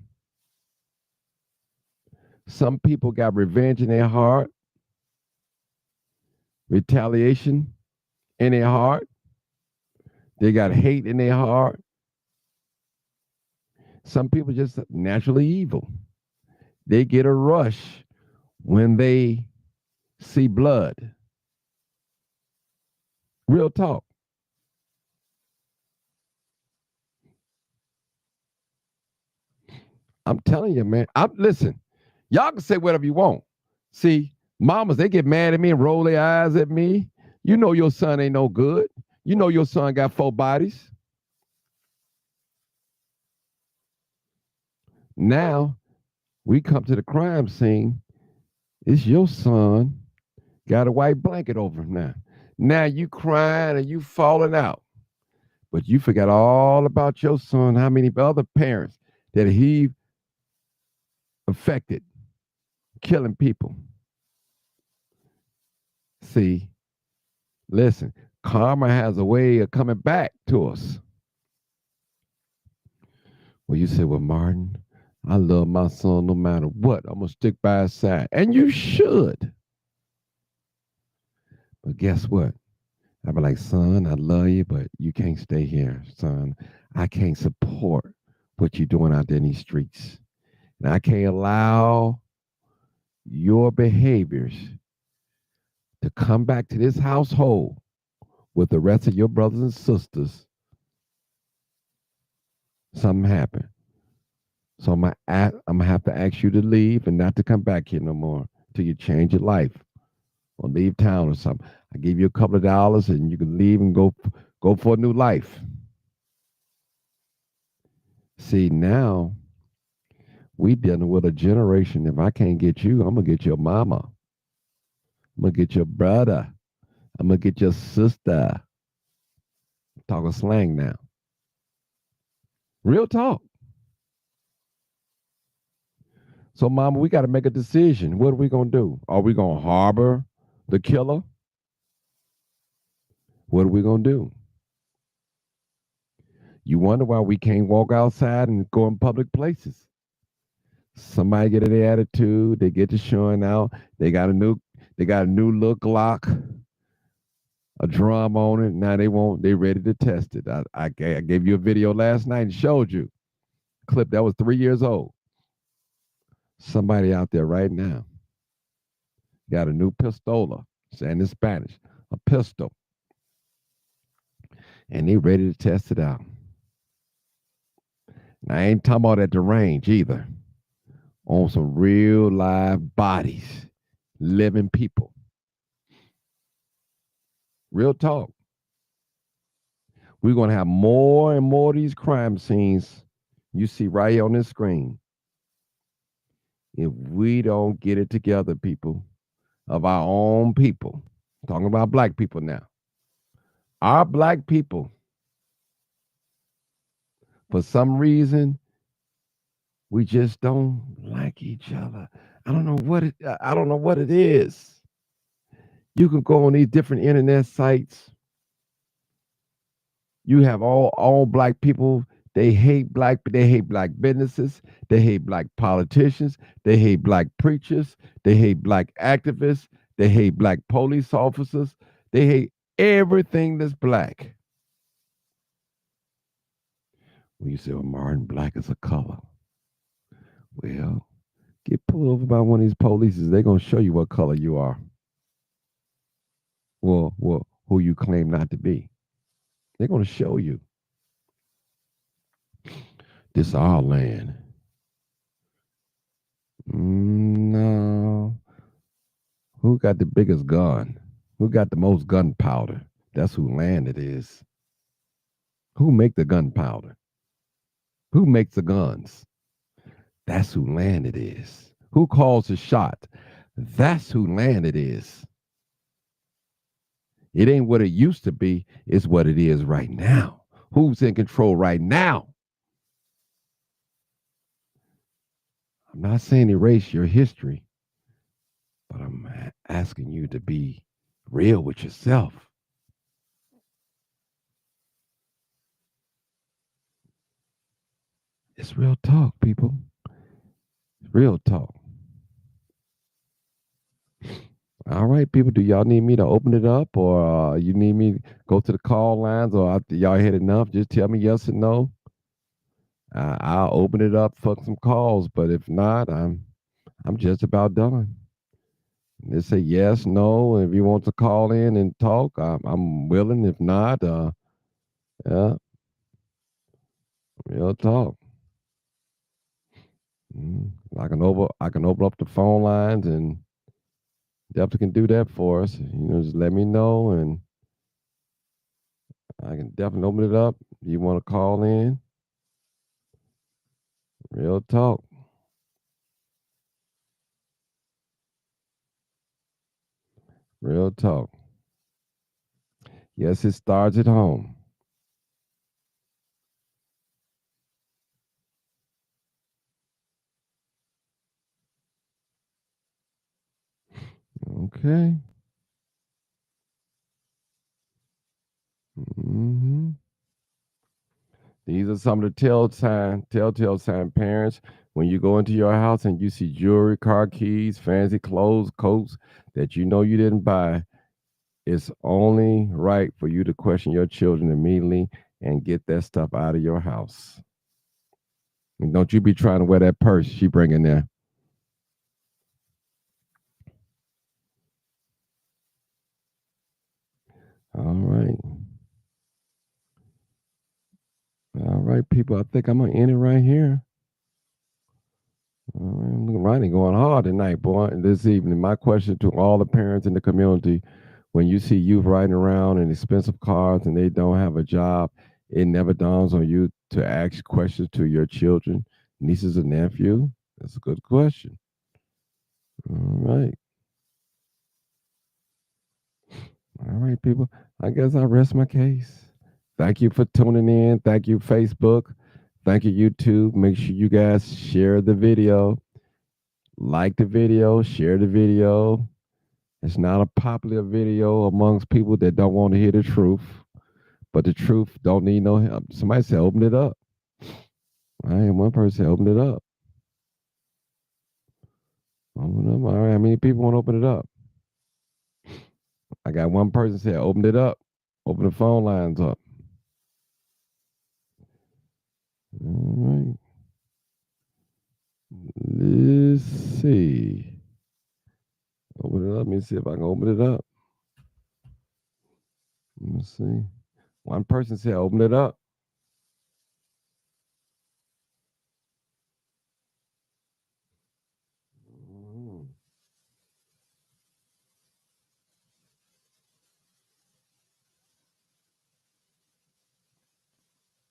Some people got revenge in their heart, retaliation in their heart. They got hate in their heart. Some people just naturally evil. They get a rush when they see blood. Real talk. I'm telling you, man. Listen, y'all can say whatever you want. See, mamas, they get mad at me and roll their eyes at me. You know your son ain't no good. You know your son got 4 bodies. Now we come to the crime scene. It's your son got a white blanket over him now. Now you crying and you falling out. But you forgot all about your son, how many other parents that he affected, killing people. See, listen, karma has a way of coming back to us. Well, you say, well, Martin, I love my son no matter what. I'm going to stick by his side. And you should. But guess what? I'd be like, son, I love you, but you can't stay here, son. I can't support what you're doing out there in these streets. And I can't allow your behaviors to come back to this household with the rest of your brothers and sisters. Something happened. So I'm gonna have to ask you to leave and not to come back here no more till you change your life or leave town or something. I give you a couple of dollars and you can leave and go for a new life. See, now we dealing with a generation. If I can't get you, I'm gonna get your mama. I'm gonna get your brother. I'm gonna get your sister. Talking slang now. Real talk. So, mama, we got to make a decision. What are we gonna do? Are we gonna harbor the killer? What are we gonna do? You wonder why we can't walk outside and go in public places. Somebody get an attitude, they get to showing out. They got a new little Glock, a drum on it. Now they ready to test it. I gave you a video last night and showed you a clip that was 3 years old. Somebody out there right now got a new pistola, saying in Spanish, a pistol, and they ready to test it out. Now, I ain't talking about at the range either. On some real live bodies, living people. Real talk. We're going to have more and more of these crime scenes you see right here on this screen. If we don't get it together, people, of our own people, I'm talking about black people now, our black people, for some reason, we just don't like each other. I don't know what it is. You can go on these different internet sites. You have all black people. They hate black businesses. They hate black politicians. They hate black preachers. They hate black activists. They hate black police officers. They hate everything that's black. When you say, well, Martin, black is a color. Well, get pulled over by one of these police, they're gonna show you what color you are. Well, who you claim not to be. They're gonna show you. This is our land. No. Who got the biggest gun? Who got the most gunpowder? That's who land it is. Who make the gunpowder? Who makes the guns? That's who land it is. Who calls the shot? That's who land it is. It ain't what it used to be, it's what it is right now. Who's in control right now? I'm not saying erase your history, but I'm asking you to be real with yourself. It's real talk, people. Real talk. All right, people. Do y'all need me to open it up, or you need me to go to the call lines, or after y'all had enough? Just tell me yes or no. I'll open it up for some calls, but if not, I'm just about done. They say yes, no. If you want to call in and talk, I'm willing. If not, yeah, real talk. I can open up the phone lines and definitely can do that for us. Just let me know and I can definitely open it up. You want to call in? Real talk. Real talk. Yes, it starts at home. Okay. hmm These are some of the telltale sign parents. When you go into your house and you see jewelry, car keys, fancy clothes, coats that you know you didn't buy, it's only right for you to question your children immediately and get that stuff out of your house. And don't you be trying to wear that purse she bringing there. All right. All right, people. I think I'm gonna end it right here. All right, look, Ronnie going hard tonight, boy. And this evening, my question to all the parents in the community: when you see youth riding around in expensive cars and they don't have a job, it never dawns on you to ask questions to your children, nieces and nephew. That's a good question. All right, all right, people. I guess I rest my case. Thank you for tuning in. Thank you, Facebook. Thank you, YouTube. Make sure you guys share the video, like the video, share the video. It's not a popular video amongst people that don't want to hear the truth, but the truth don't need no help. Somebody said, open it up. I right, one person said, open it up. Open it up. All right, how many people want to open it up? I got one person said, open it up. Open the phone lines up. All right. Let's see. Open it up. Let me see if I can open it up. Let me see. One person said, open it up. Mm.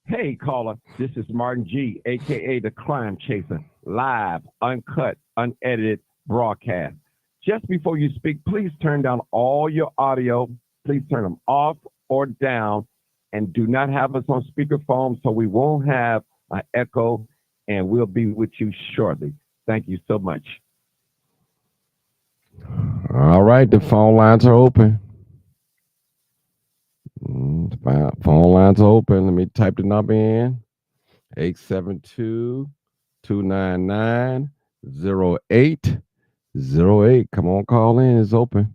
Hey, caller, this is Martin G, aka the Crime Chaser, live, uncut, unedited broadcast. Just before you speak, please turn down all your audio. Please turn them off or down, and do not have us on speakerphone so we won't have an echo. And we'll be with you shortly. Thank you so much. All right, the phone lines are open. Phone lines are open. Let me type the number in. 872-299-0808. Come on, call in. It's open.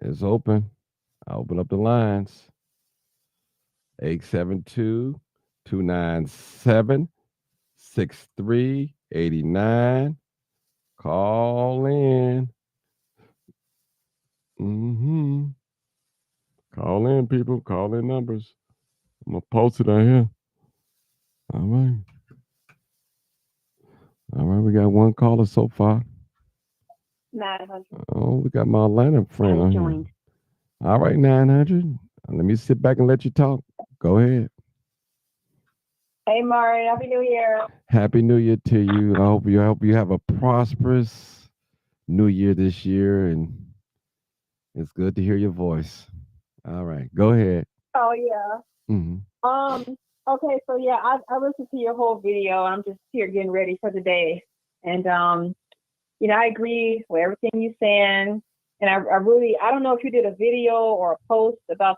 It's open. I open up the lines. 872-297-6389. Call in. Mm-hmm. Call in, people. Call in numbers. I'm gonna post it out here. All right. All right. We got one caller so far. 900. Oh, we got my Atlanta friend on here. All right, 900. Let me sit back and let you talk. Go ahead. Hey, Mari, Happy New Year. Happy New Year to you. I hope you have a prosperous New Year this year, and it's good to hear your voice. All right, go ahead. Oh, yeah. hmm Okay, so yeah, I listened to your whole video. I'm just here getting ready for the day. And, I agree with everything you're saying. And I don't know if you did a video or a post about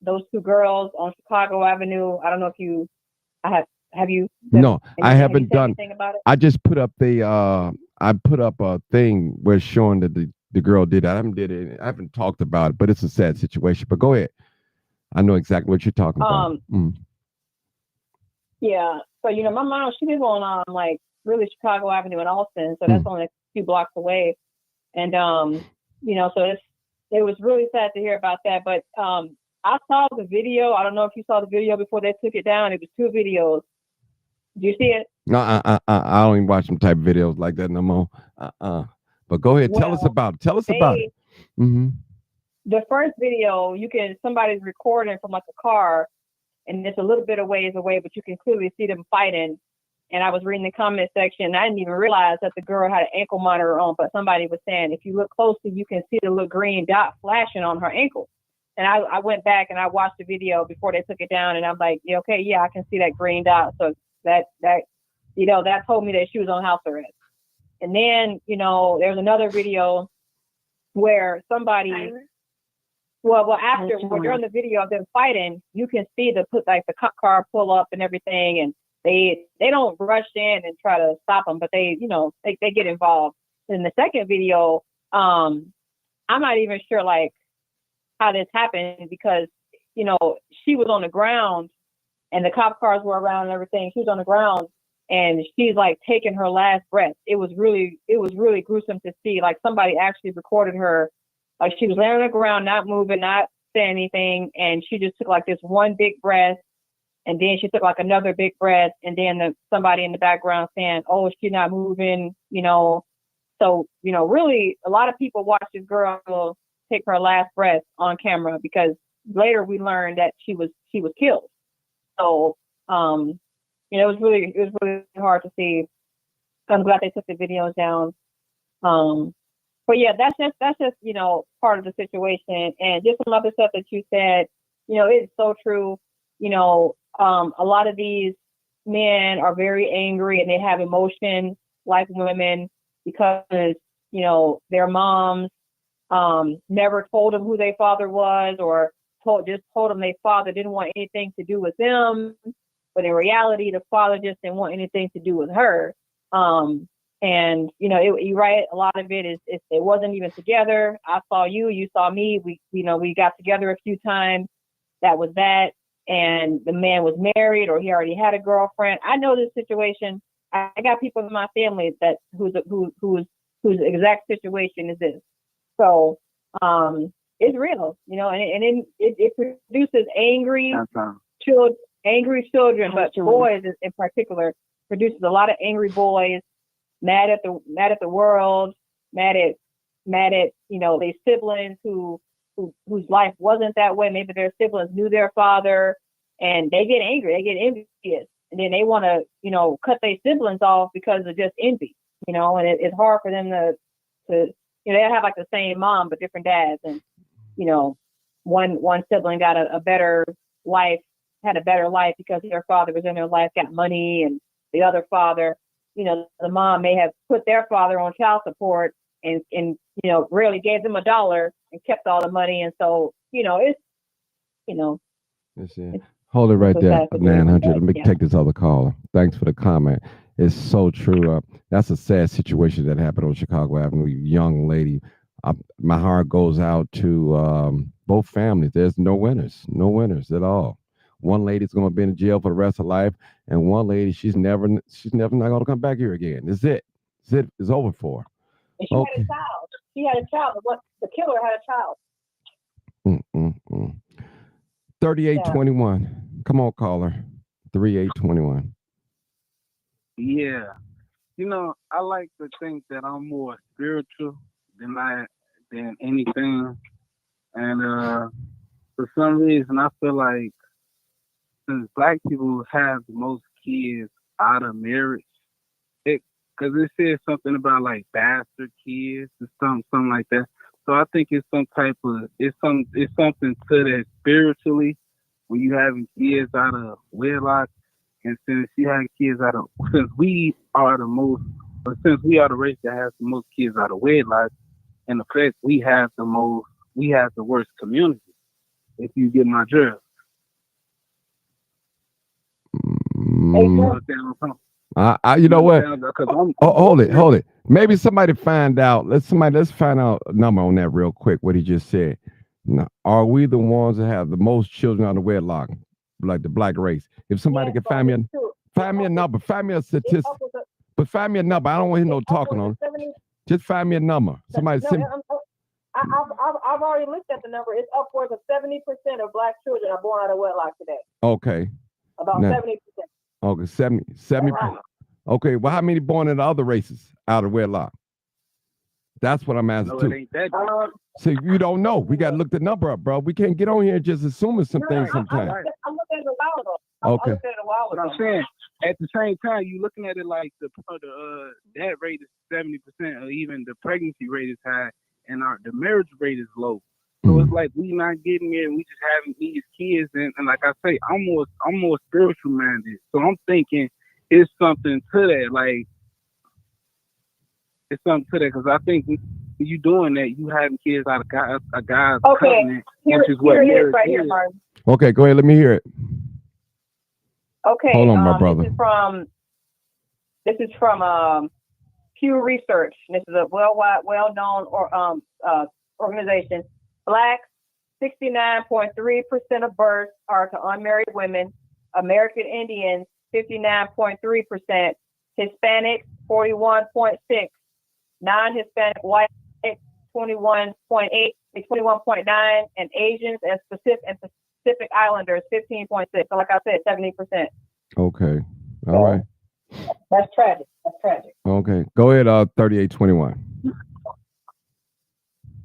those two girls on Chicago Avenue. I don't know if have you done No, I anything, have you haven't said done. anything about it? I just put up I put up a thing where it's showing that the girl did it. I haven't did it. I haven't talked about it, but it's a sad situation. But go ahead. I know exactly what you're talking about. Yeah. So, my mom, she lives on like really Chicago Avenue in Austin. So that's only a few blocks away. And so it was really sad to hear about that. But I saw the video. I don't know if you saw the video before they took it down. It was two videos. Did you see it? No, I don't even watch them type videos like that no more. But go ahead, tell us Well, about it. Tell us about it. Mm-hmm. the first video, somebody's recording from like a car, and it's a little bit of ways away, but you can clearly see them fighting. and I was reading the comment section. And I didn't even realize that the girl had an ankle monitor on, but somebody was saying if you look closely, you can see the little green dot flashing on her ankle. And I went back and I watched the video before they took it down, and I'm like, yeah, okay, yeah, I can see that green dot. So that that told me that she was on house arrest. And then, there's another video where somebody, during the video of them fighting, you can see the cop car pull up and everything, and they don't rush in and try to stop them, but they get involved. In the second video, I'm not even sure how this happened, because she was on the ground and the cop cars were around and everything. She was on the ground and she's taking her last breath. It was really gruesome to see. Somebody actually recorded her, she was laying on the ground, not moving, not saying anything, and she just took this one big breath, and then she took another big breath, and then somebody in the background saying, "Oh, she's not moving," So really, a lot of people watch this girl take her last breath on camera, because later we learned that she was killed. So it was really hard to see. I'm glad they took the videos down. But yeah, that's just part of the situation. And just some other stuff that you said, it's so true. A lot of these men are very angry and they have emotions like women, because their moms never told them who their father was, or just told them their father didn't want anything to do with them. But in reality, the father just didn't want anything to do with her. And you're right. A lot of it is it wasn't even together. I saw you, you saw me. We got together a few times. That was that. And the man was married, or he already had a girlfriend. I know this situation. I got people in my family that whose exact situation is this. So it's real, and it produces angry children, but boys in particular produces a lot of angry boys, mad at the world, mad at their siblings whose life wasn't that way. Maybe their siblings knew their father, and they get angry, they get envious, and then they want to cut their siblings off because of just envy, and it's hard for them to they have the same mom but different dads, and one sibling got a better life, had a better life because their father was in their life, got money, and the other father, the mom may have put their father on child support and rarely gave them $1 and kept all the money, and so it's hold it right there, 900. Let me take this other caller. Thanks for the comment. It's so true. That's a sad situation that happened on Chicago Avenue. Young lady. My heart goes out to both families. There's no winners at all. One lady's going to be in jail for the rest of her life, and one lady, she's never not going to come back here again. It's it. It's over for her. And she had a child. She had a child. The killer had a child. 3821. Come on, caller. 3821. Yeah. I like to think that I'm more spiritual than anything. And for some reason, I feel like since Black people have the most kids out of marriage, because it says something about bastard kids or something like that. So I think it's it's something to that spiritually, when you having kids out of wedlock. And since we are the race that has the most kids out of wedlock, in effect, we have the worst community, if you get my drift. You know what? Hold it. Maybe somebody find out. Let's find out a number on that real quick. What he just said. Now, are we the ones that have the most children out of wedlock, like the Black race? If somebody can find me a number, find me a statistic, but find me a number. I don't want to hear no talking on it. Just find me a number. Somebody send. I've already looked at the number. It's upwards of 70% of Black children are born out of wedlock today. Okay. About 70%. Okay, 70. Wow. Okay, well, how many born in the other races out of wedlock? That's what I'm asking too. So you don't know. We got to look the number up, bro. We can't get on here and just assuming some things sometimes. I looked at it a while ago. Okay. But I'm saying, at the same time, you looking at it like the that rate is 70%, or even the pregnancy rate is high, and the marriage rate is low. So it's like we not getting there, and we just having these kids, and like I say, I'm more spiritual minded, so I'm thinking it's something to that, like it's something to that, because I think when you doing that, you having kids out of a God's covenant, which is what marriage right is. here, Martin. Okay, go ahead. Let me hear it. Okay, Hold on, my brother. This is from Pew Research. This is a well-known organization. Blacks, 69.3% of births are to unmarried women. American Indians, 59.3%. Hispanics, 41.6%. Non-Hispanic white, 21.8%, 21.9%, and Asians and Pacific Islanders, 15.6%. So, like I said, 70%. Okay, all right. That's tragic. That's tragic. Okay, go ahead. 3821.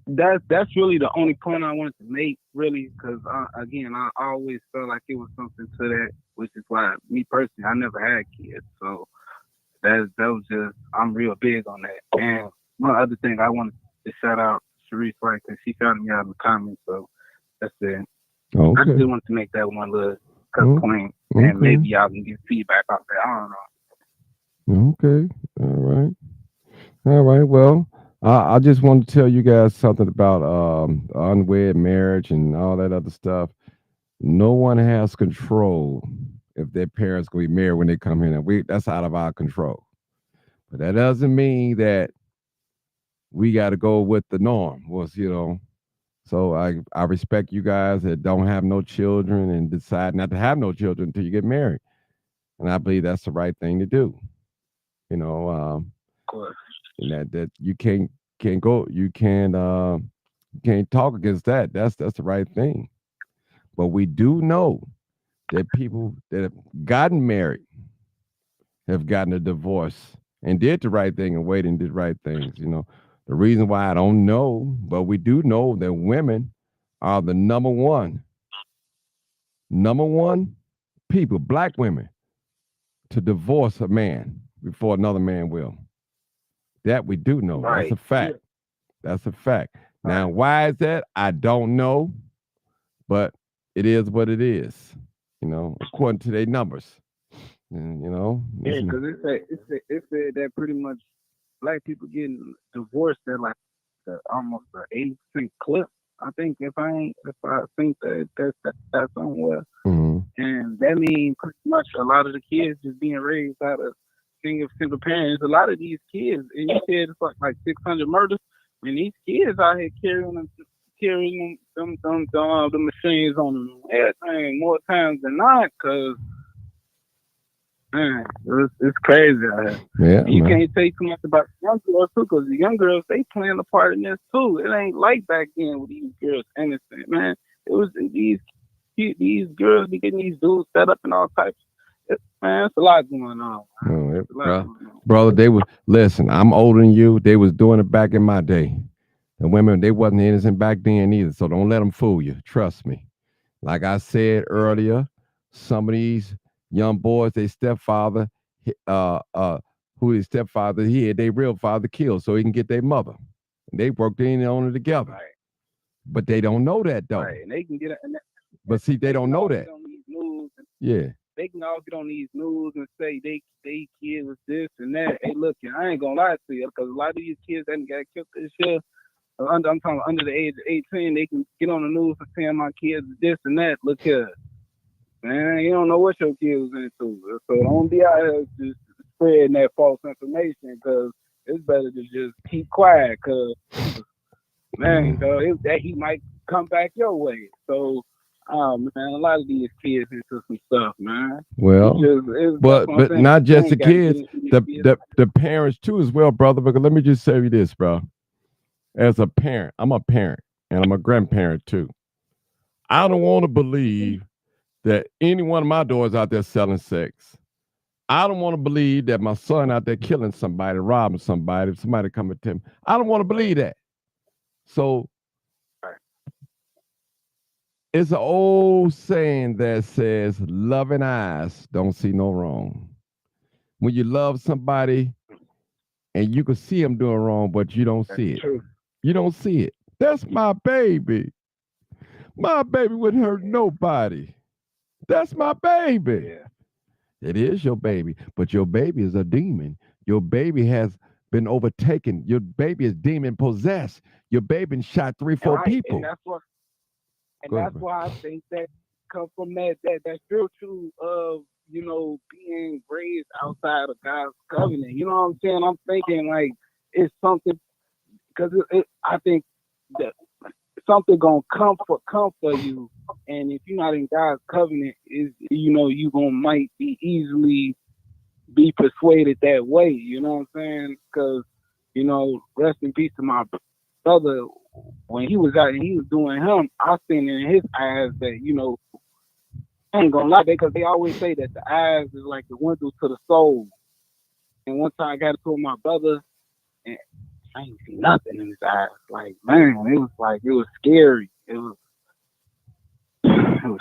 That's really the only point I wanted to make, really, because again, I always felt like it was something to that, which is why me personally, I never had kids, so that was just, I'm real big on that. And one other thing I wanted to shout out Sharice, right, because she shouted me out in the comments, so that's it. Okay. I just wanted to make that one little point, and maybe y'all can get feedback off that. I don't know. Okay. All right. Well, I just want to tell you guys something about unwed marriage and all that other stuff. No one has control if their parents going to be married when they come in. And that's out of our control. But that doesn't mean that we got to go with the norm. So I respect you guys that don't have no children and decide not to have no children until you get married. And I believe that's the right thing to do. And that you can't talk against that. That's the right thing. But we do know that people that have gotten married have gotten a divorce and did the right thing and waited and did right things. The reason why I don't know, but we do know that women are the number one people, black women, to divorce a man before another man will. That we do know. Right. That's a fact. That's a fact. Now, why is that? I don't know, but it is what it is, according to their numbers. And, Yeah, because it said that pretty much black people getting divorced at like almost an 80% clip. I think if I think that's somewhere, and that means pretty much a lot of the kids just being raised out of single parents. A lot of these kids, and you said it's like 600 murders. I mean, these kids out here carrying the machines on them everything more times than not, because man, it's crazy out here. Yeah, you can't say too much about the young girls too, because the young girls, they playing a part in this too. It ain't like back then with these girls innocent, man. It was these girls be getting these dudes set up and all types. Man, it's a lot going on. Brother, they would listen. I'm older than you. They was doing it back in my day. The women, they wasn't innocent back then either. So don't let them fool you. Trust me. Like I said earlier, some of these young boys, they stepfather, who his stepfather, he had their real father killed so he can get their mother. And they worked in on it together. Right. But they don't know that though. Right. And they can get it. But see, they don't know that. Yeah. They can all get on these news and say they kid was this and that. Hey, look, I ain't gonna lie to you, because a lot of these kids that got killed this year, I'm talking under the age of 18, they can get on the news and saying my kids this and that. Look here, man, you don't know what your kid was into. So don't be out here just spreading that false information, because it's better to just keep quiet, because man, that he might come back your way. So. Man, a lot of these kids into some stuff, man. Well, but not just the kids, the parents too as well, brother. Because let me just say you this, bro. As a parent, I'm a parent and I'm a grandparent too. I don't want to believe that any one of my daughters out there selling sex. I don't want to believe that my son out there killing somebody, robbing somebody, if somebody coming to him. I don't want to believe that. So it's an old saying that says, loving eyes don't see no wrong. when you love somebody and you can see them doing wrong, but you don't That's see it. true. You don't see it. That's my baby. My baby wouldn't hurt nobody. That's my baby. Yeah. It is your baby, but your baby is a demon. Your baby has been overtaken. Your baby is demon possessed. Your baby shot 3-4 Right. people. And Go ahead, that's bro. why I think that come from that spiritual of being raised outside of God's covenant. You know what I'm saying? I'm thinking like it's something because I think that something gonna come for you, and if you're not in God's covenant, is you gonna might be easily be persuaded that way. You know what I'm saying? Because rest in peace to my brother. When he was out and he was doing him, I seen in his eyes that I ain't gonna lie, because they always say that the eyes is like the window to the soul. And one time I got to my brother, and I ain't see nothing in his eyes. Like, man, it was scary. It was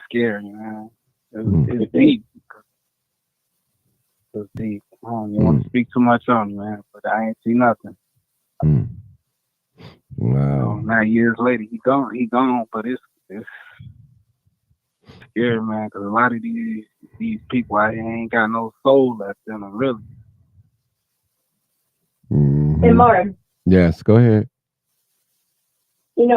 scary, man. It was deep. It was deep. I don't even want to speak too much on it, man, but I ain't see nothing. Mm. Wow. 9 years later, he gone, but it's scary, man, because a lot of these people out here ain't got no soul left in them, really. And Martin, Yes, go ahead. he's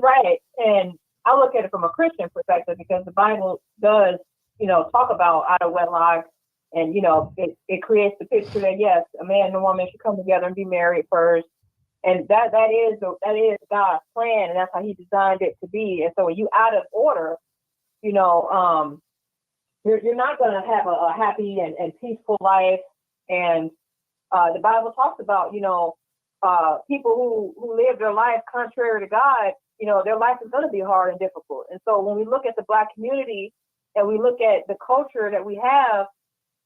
right, and I look at it from a Christian perspective because the Bible does, talk about out of wedlock, and it creates the picture that yes, a man and a woman should come together and be married first, and that is God's plan, and that's how He designed it to be. And so when you out of order, you're not going to have a happy and peaceful life. And the Bible talks about people who live their life contrary to God. Their life is going to be hard and difficult. And so when we look at the Black community and we look at the culture that we have,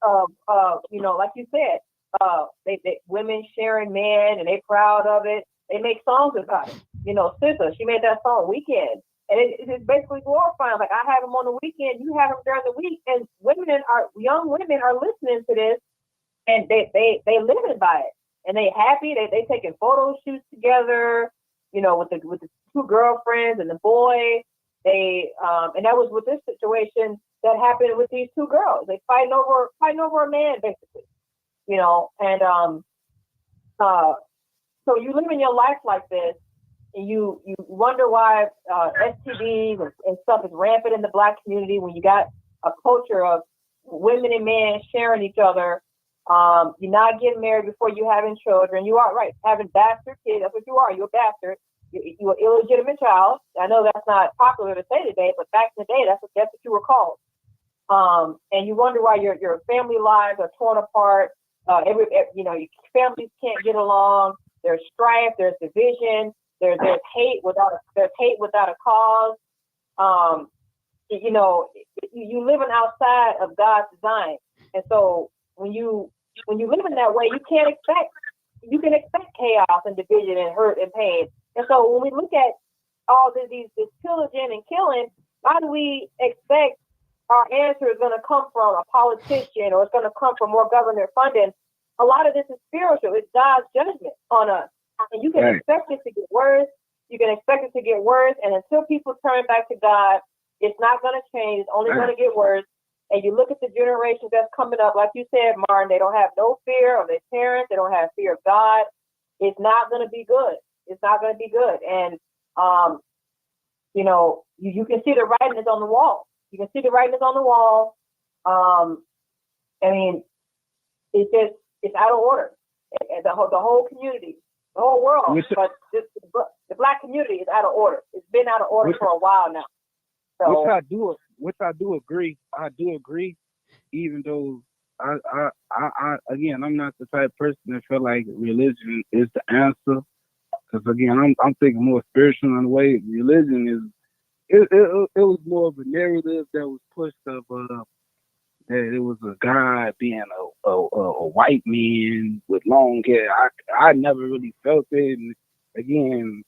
like you said, they women sharing men and they proud of it. They make songs about it. SZA, she made that song Weekend. And it is basically glorifying. Like, I have them on the weekend, you have them during the week, and young women are listening to this, and they living by it, and they happy. They taking photo shoots together, with the two girlfriends and the boy. And that was with this situation that happened with these two girls. They fighting over a man, basically, and so you live in your life like this. And you wonder why STDs and stuff is rampant in the Black community when you got a culture of women and men sharing each other. You're not getting married before you having children. You are right, having bastard kids. That's what you are. You're a bastard. You're an illegitimate child. I know that's not popular to say today, but back in the day, that's what you were called. And you wonder why your family lives are torn apart. Your families can't get along. There's strife. There's division. There's hate without a cause. You living outside of God's design, and so when you live in that way, you can expect chaos and division and hurt and pain. And so when we look at all this pillaging and killing, why do we expect our answer is going to come from a politician or it's going to come from more government funding? A lot of this is spiritual. It's God's judgment on us. And you can expect it to get worse. You can expect it to get worse. And until people turn back to God, it's not going to change. It's only going to get worse. And you look at the generations that's coming up, like you said, Martin, they don't have no fear of their parents. They don't have fear of God. It's not going to be good. It's not going to be good. And, you can see the writing is on the wall. You can see the writing is on the wall. It's out of order. And the whole community, the whole world, but the Black community is out of order. It's been out of order for a while now. So, which I do agree. I do agree, even though I'm not the type of person that feel like religion is the answer. Because again, I'm thinking more spiritual in a way. Religion is it was more of a narrative that was pushed of that it was a God being a white man with long hair. I never really felt it. And again,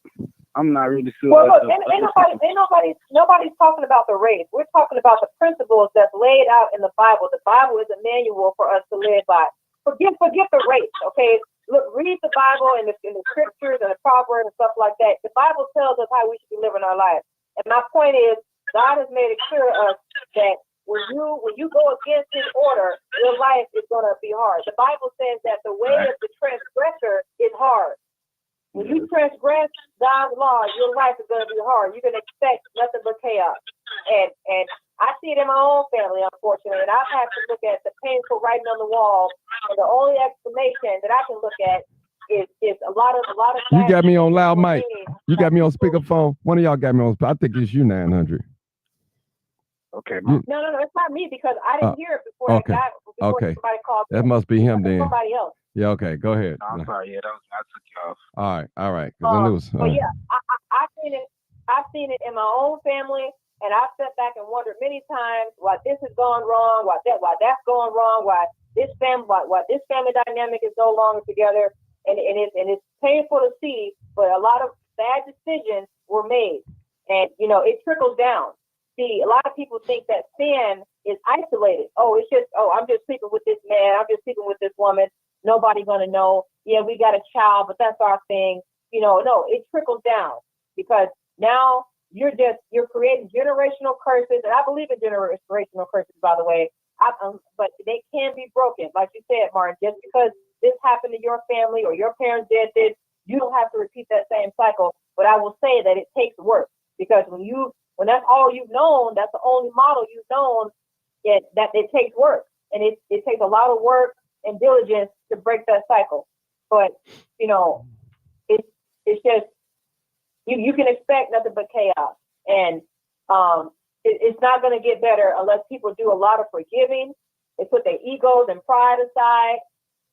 I'm not really sure. Well, look, nobody's talking about the race. We're talking about the principles that's laid out in the Bible. The Bible is a manual for us to live by. Forget the race, okay? Look, read the Bible and the scriptures and the proverbs and stuff like that. The Bible tells us how we should be living our lives. And my point is, God has made it clear to us that when you go against His order, your life is going to be hard. The Bible says that the way of the transgressor is hard. When you transgress God's law, your life is going to be hard. You're going to expect nothing but chaos. And I see it in my own family, unfortunately, and I have to look at the painful writing on the wall. And the only explanation that I can look at is a lot of. You got me on loud mic. You got me on speakerphone. One of y'all got me on. I think it's you, 900. Okay. No, it's not me because I didn't hear it before. Okay. Somebody called. That must be him then. Somebody else. Yeah. Okay. Go ahead. No, I'm sorry. Yeah, I took you off. All right. But yeah, I've seen it. I've seen it in my own family, and I've sat back and wondered many times why this has gone wrong, why that's going wrong, why this family dynamic is no longer together, and it's painful to see. But a lot of bad decisions were made, and it trickles down. See, a lot of people think that sin is isolated. I'm just sleeping with this man. I'm just sleeping with this woman. Nobody's going to know. Yeah, we got a child, but that's our thing. No, it trickles down because now you're creating generational curses. And I believe in generational curses, by the way. But they can be broken. Like you said, Martin, just because this happened to your family or your parents did this, you don't have to repeat that same cycle. But I will say that it takes work because when that's all you've known, that's the only model you've known, that it takes work. And it takes a lot of work and diligence to break that cycle. But, it's just, you can expect nothing but chaos. And it's not going to get better unless people do a lot of forgiving. They put their egos and pride aside,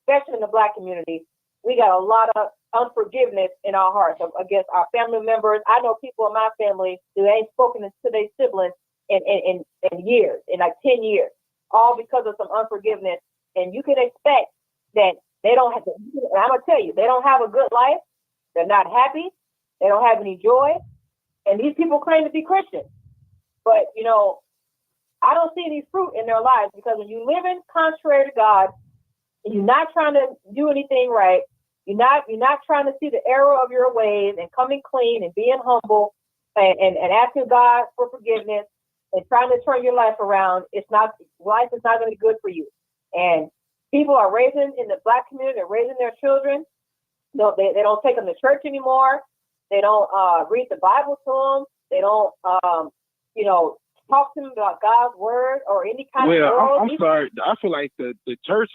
especially in the Black community. We got a lot of unforgiveness in our hearts against our family members. I know people in my family who ain't spoken to their siblings in years, in like 10 years, all because of some unforgiveness. And you can expect that they don't have to, and I'm going to tell you, they don't have a good life. They're not happy. They don't have any joy. And these people claim to be Christians. But, I don't see any fruit in their lives because when you live in contrary to God, and you're not trying to do anything right, you're not trying to see the error of your ways and coming clean and being humble and asking God for forgiveness and trying to turn your life around, life is not going to be good for you. And people are raising in the Black community, they're raising their children. No, they don't take them to church anymore. They don't read the Bible to them. They don't, talk to them about God's word or any kind of. Well, I'm sorry. I feel like the church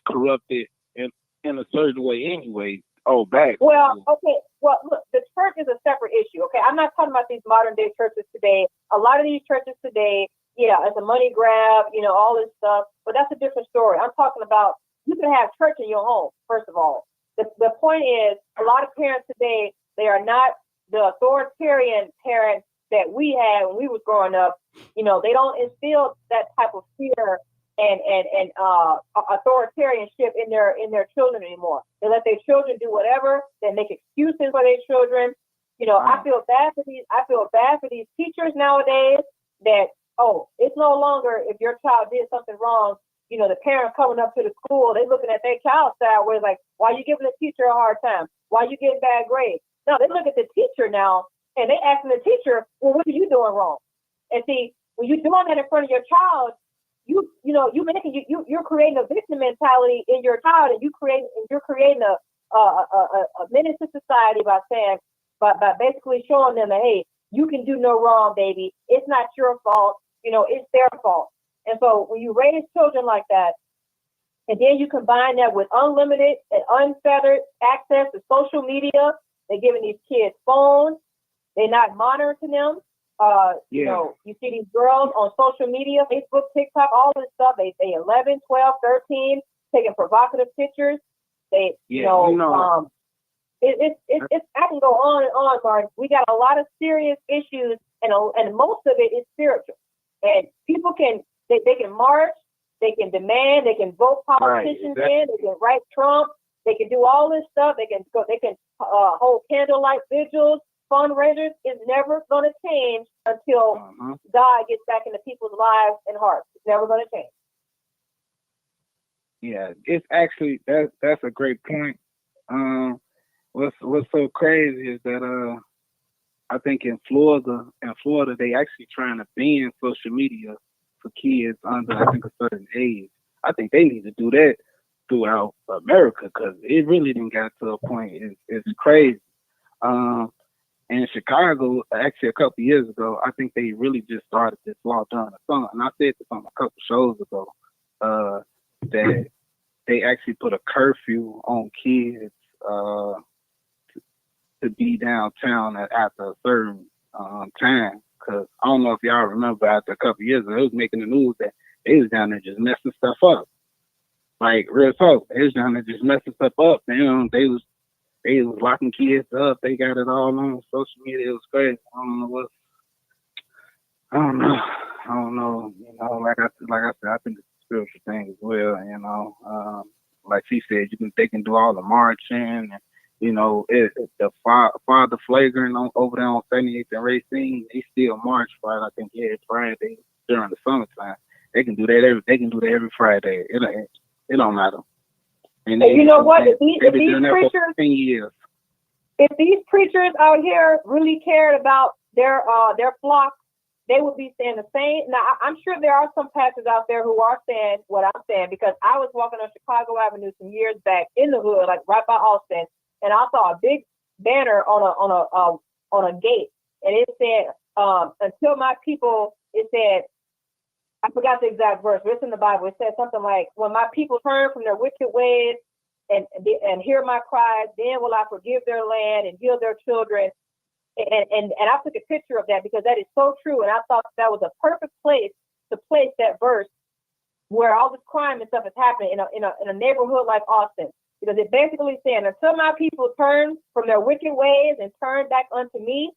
corrupted in a certain way anyway. Oh, back. Well, okay. Well, look, the church is a separate issue. Okay, I'm not talking about these modern day churches today. A lot of these churches today, it's a money grab, all this stuff. But that's a different story. I'm talking about you can have church in your home. First of all, the point is a lot of parents today, they are not the authoritarian parents that we had when we was growing up. They don't instill that type of fear and authoritarianship in their children anymore. They let their children do whatever. They make excuses for their children. I feel bad for these teachers nowadays that it's no longer if your child did something wrong. The parent coming up to the school, they looking at their child sideways like, why you giving the teacher a hard time? Why you getting bad grades? No, they look at the teacher now and they asking the teacher, well, what are you doing wrong? And see, when you're doing that in front of your child, you're creating a victim mentality in your child, and you're creating a menace to society by basically showing them that, hey, you can do no wrong, baby. It's not your fault. It's their fault. And so when you raise children like that, and then you combine that with unlimited and unfettered access to social media, they're giving these kids phones. They're not monitoring them. You see these girls on social media, Facebook, TikTok, all this stuff. They 11, 12, 13, taking provocative pictures. I can go on and on, Martin. We got a lot of serious issues, and most of it is spiritual. And people can march, they can demand, they can vote politicians in, they can write Trump, they can do all this stuff. They can hold candlelight vigils. fundraisers is never going to change until God gets back into people's lives and hearts. It's never going to change. Yeah, it's actually that's a great point. What's so crazy is that I think in Florida they actually trying to ban social media for kids under I think a certain age. I think they need to do that throughout America because it really didn't get to a point. It's crazy. In Chicago, actually a couple years ago, I think they really just started this law during the summer. And I said this on a couple shows ago that they actually put a curfew on kids to be downtown after a certain time. Because I don't know if y'all remember after a couple years ago, it was making the news that they was down there just messing stuff up. Like real talk, they was down there just messing stuff up. And they was locking kids up. They got it all on social media. It was crazy. I don't know. You know, like I said, I think it's a spiritual thing as well. Like she said, they can do all the marching and the father flagrant over there on 78th and Racine, they still march right. I think every Friday during the summertime. They can do that every Friday. It don't matter. And you know what? If these preachers out here really cared about their flock, they would be saying the same. Now, I'm sure there are some pastors out there who are saying what I'm saying because I was walking on Chicago Avenue some years back in the hood, like right by Austin, and I saw a big banner on a gate, and it said, "Until my people," it said, I forgot the exact verse, but it's in the Bible. It said something like, "When my people turn from their wicked ways and hear my cries, then will I forgive their land and heal their children." And I took a picture of that because that is so true. And I thought that was a perfect place to place that verse where all this crime and stuff is happening in a neighborhood like Austin. Because it basically saying, until my people turn from their wicked ways and turn back unto me,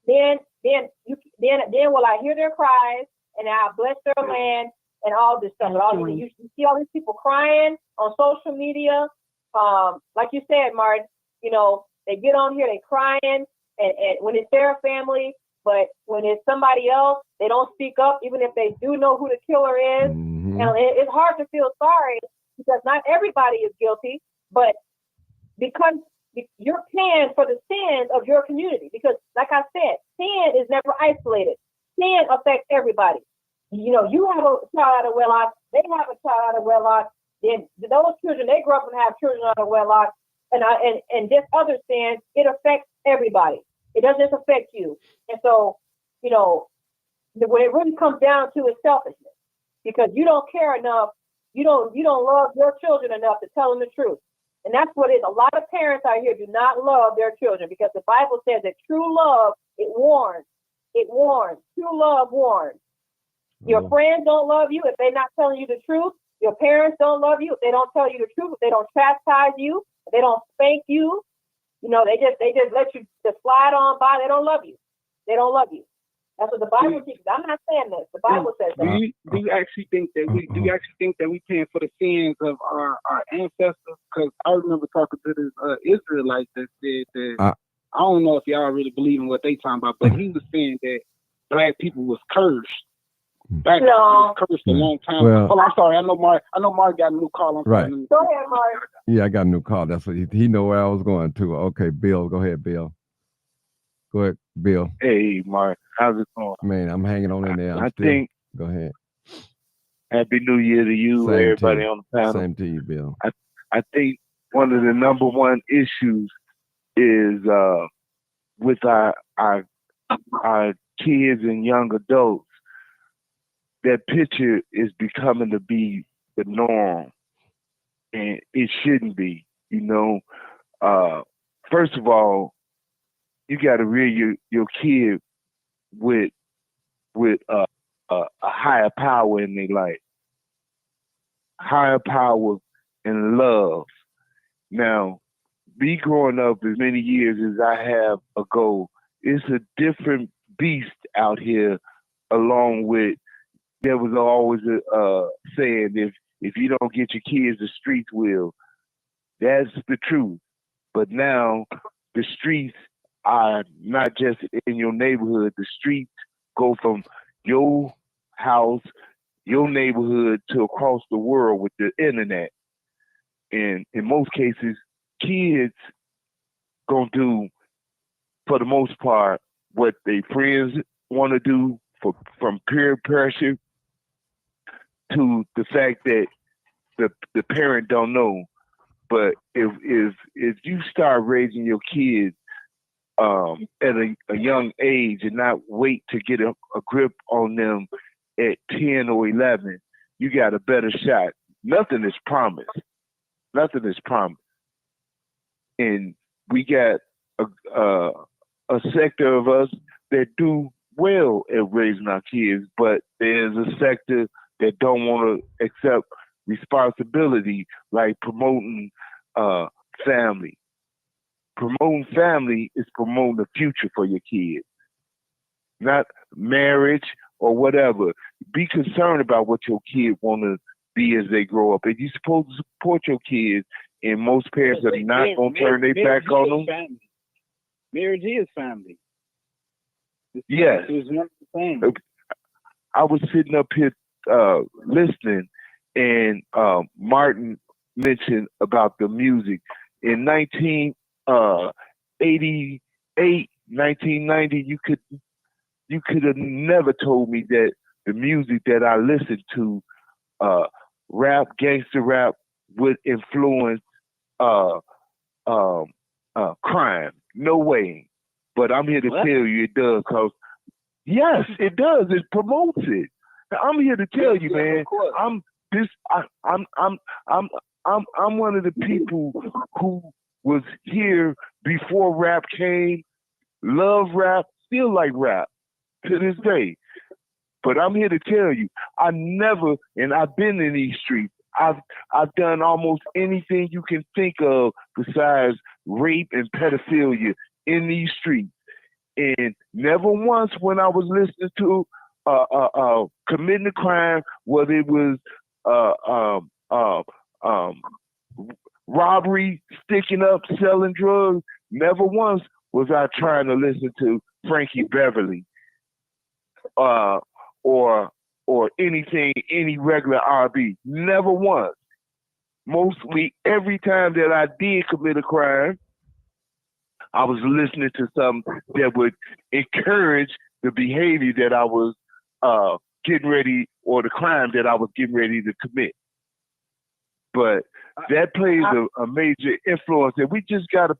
then will I hear their cries and I'll bless their land and all this stuff. You see all these people crying on social media. Like you said, Martin, they get on here, they crying, and when it's their family, but when it's somebody else, they don't speak up, even if they do know who the killer is. Mm-hmm. And it's hard to feel sorry because not everybody is guilty, but because you're paying for the sins of your community. Because, like I said, sin is never isolated. Sin affects everybody. You have a child out of wedlock, they have a child out of wedlock, then those children, they grow up and have children out of wedlock, and just other sins, it affects everybody. It doesn't just affect you. And so, what it really comes down to is selfishness, because you don't care enough, you don't love your children enough to tell them the truth. And that's what it is. A lot of parents out here do not love their children because the Bible says that true love, it warns. It warns. True love warns. Your friends don't love you if they're not telling you the truth. Your parents don't love you if they don't tell you the truth. If they don't chastise you, if they don't spank you, they just let you just slide on by. They don't love you. They don't love you. That's what the Bible teaches. I'm not saying this. The Bible says that. Do you actually think that we paying for the sins of our ancestors? Because I remember talking to this Israelite that said that I don't know if y'all really believe in what they talking about, but he was saying that black people was cursed. Black people was cursed a long time. Well, I'm sorry. I know Mark got a new call. Right. Go ahead, Mark. Yeah, I got a new call. That's what he know where I was going to. Okay, Bill, go ahead, Bill. Go ahead, Bill. Hey, Mark, how's it going? Man, I'm hanging on in there. Go ahead. Happy New Year to you, Same everybody to you. on the panel. Same to you, Bill. I think one of the number one issues is with our kids and young adults. That picture is becoming to be the norm, and it shouldn't be. First of all, you got to rear your kid with a higher power in their life, higher power and love. Now, me growing up as many years as I have ago, it's a different beast out here. Along with, there was always a saying, if you don't get your kids, the streets will. That's the truth. But now the streets are not just in your neighborhood. The streets go from your house, your neighborhood to across the world with the internet. And in most cases, kids gonna do, for the most part, what their friends want to do, from peer pressure to the fact that the parent don't know. But if you start raising your kids at a young age and not wait to get a grip on them at 10 or 11, you got a better shot. Nothing is promised. Nothing is promised. And we got a sector of us that do well at raising our kids, but there's a sector that don't want to accept responsibility, like promoting family. Promoting family is promoting the future for your kids, not marriage or whatever. Be concerned about what your kids want to be as they grow up. And you're supposed to support your kids, and most parents are not going to turn their back on them. Family. Marriage is family. Yes. It's one of the things. I was sitting up here listening, and Martin mentioned about the music. In 1988, 1990, you could have never told me that the music that I listened to, rap, gangster rap, would influence crime. No way. But I'm here to tell you it does, cause yes, it does. It promotes it. I'm here to tell you, man. I'm one of the people who was here before rap came, love rap, still like rap to this day. But I'm here to tell you, and I've been in these streets. I've done almost anything you can think of besides rape and pedophilia in these streets. And never once when I was listening to committing a crime, whether it was robbery, sticking up, selling drugs, never once was I trying to listen to Frankie Beverly or anything, any regular R&B. Never once. Mostly every time that I did commit a crime, I was listening to something that would encourage the behavior that I was getting ready, or the crime that I was getting ready to commit. But that plays a major influence, and we just got to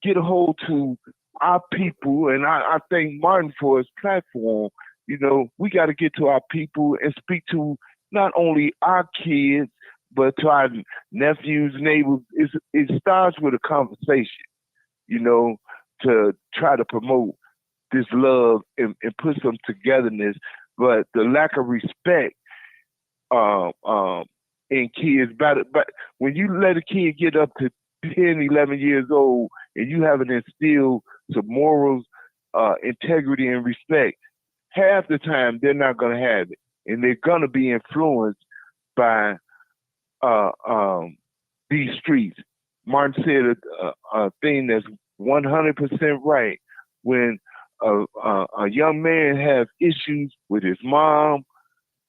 get a hold to our people. And I thank Martin for his platform. You know, we got to get to our people and speak to not only our kids, but to our nephews, neighbors. It starts with a conversation, you know, to try to promote this love and put some togetherness. But the lack of respect in kids, but when you let a kid get up to 10, 11 years old and you haven't instilled some morals, integrity, and respect, half the time they're not going to have it. And they're going to be influenced by these streets. Martin said a thing that's 100% right. When a young man has issues with his mom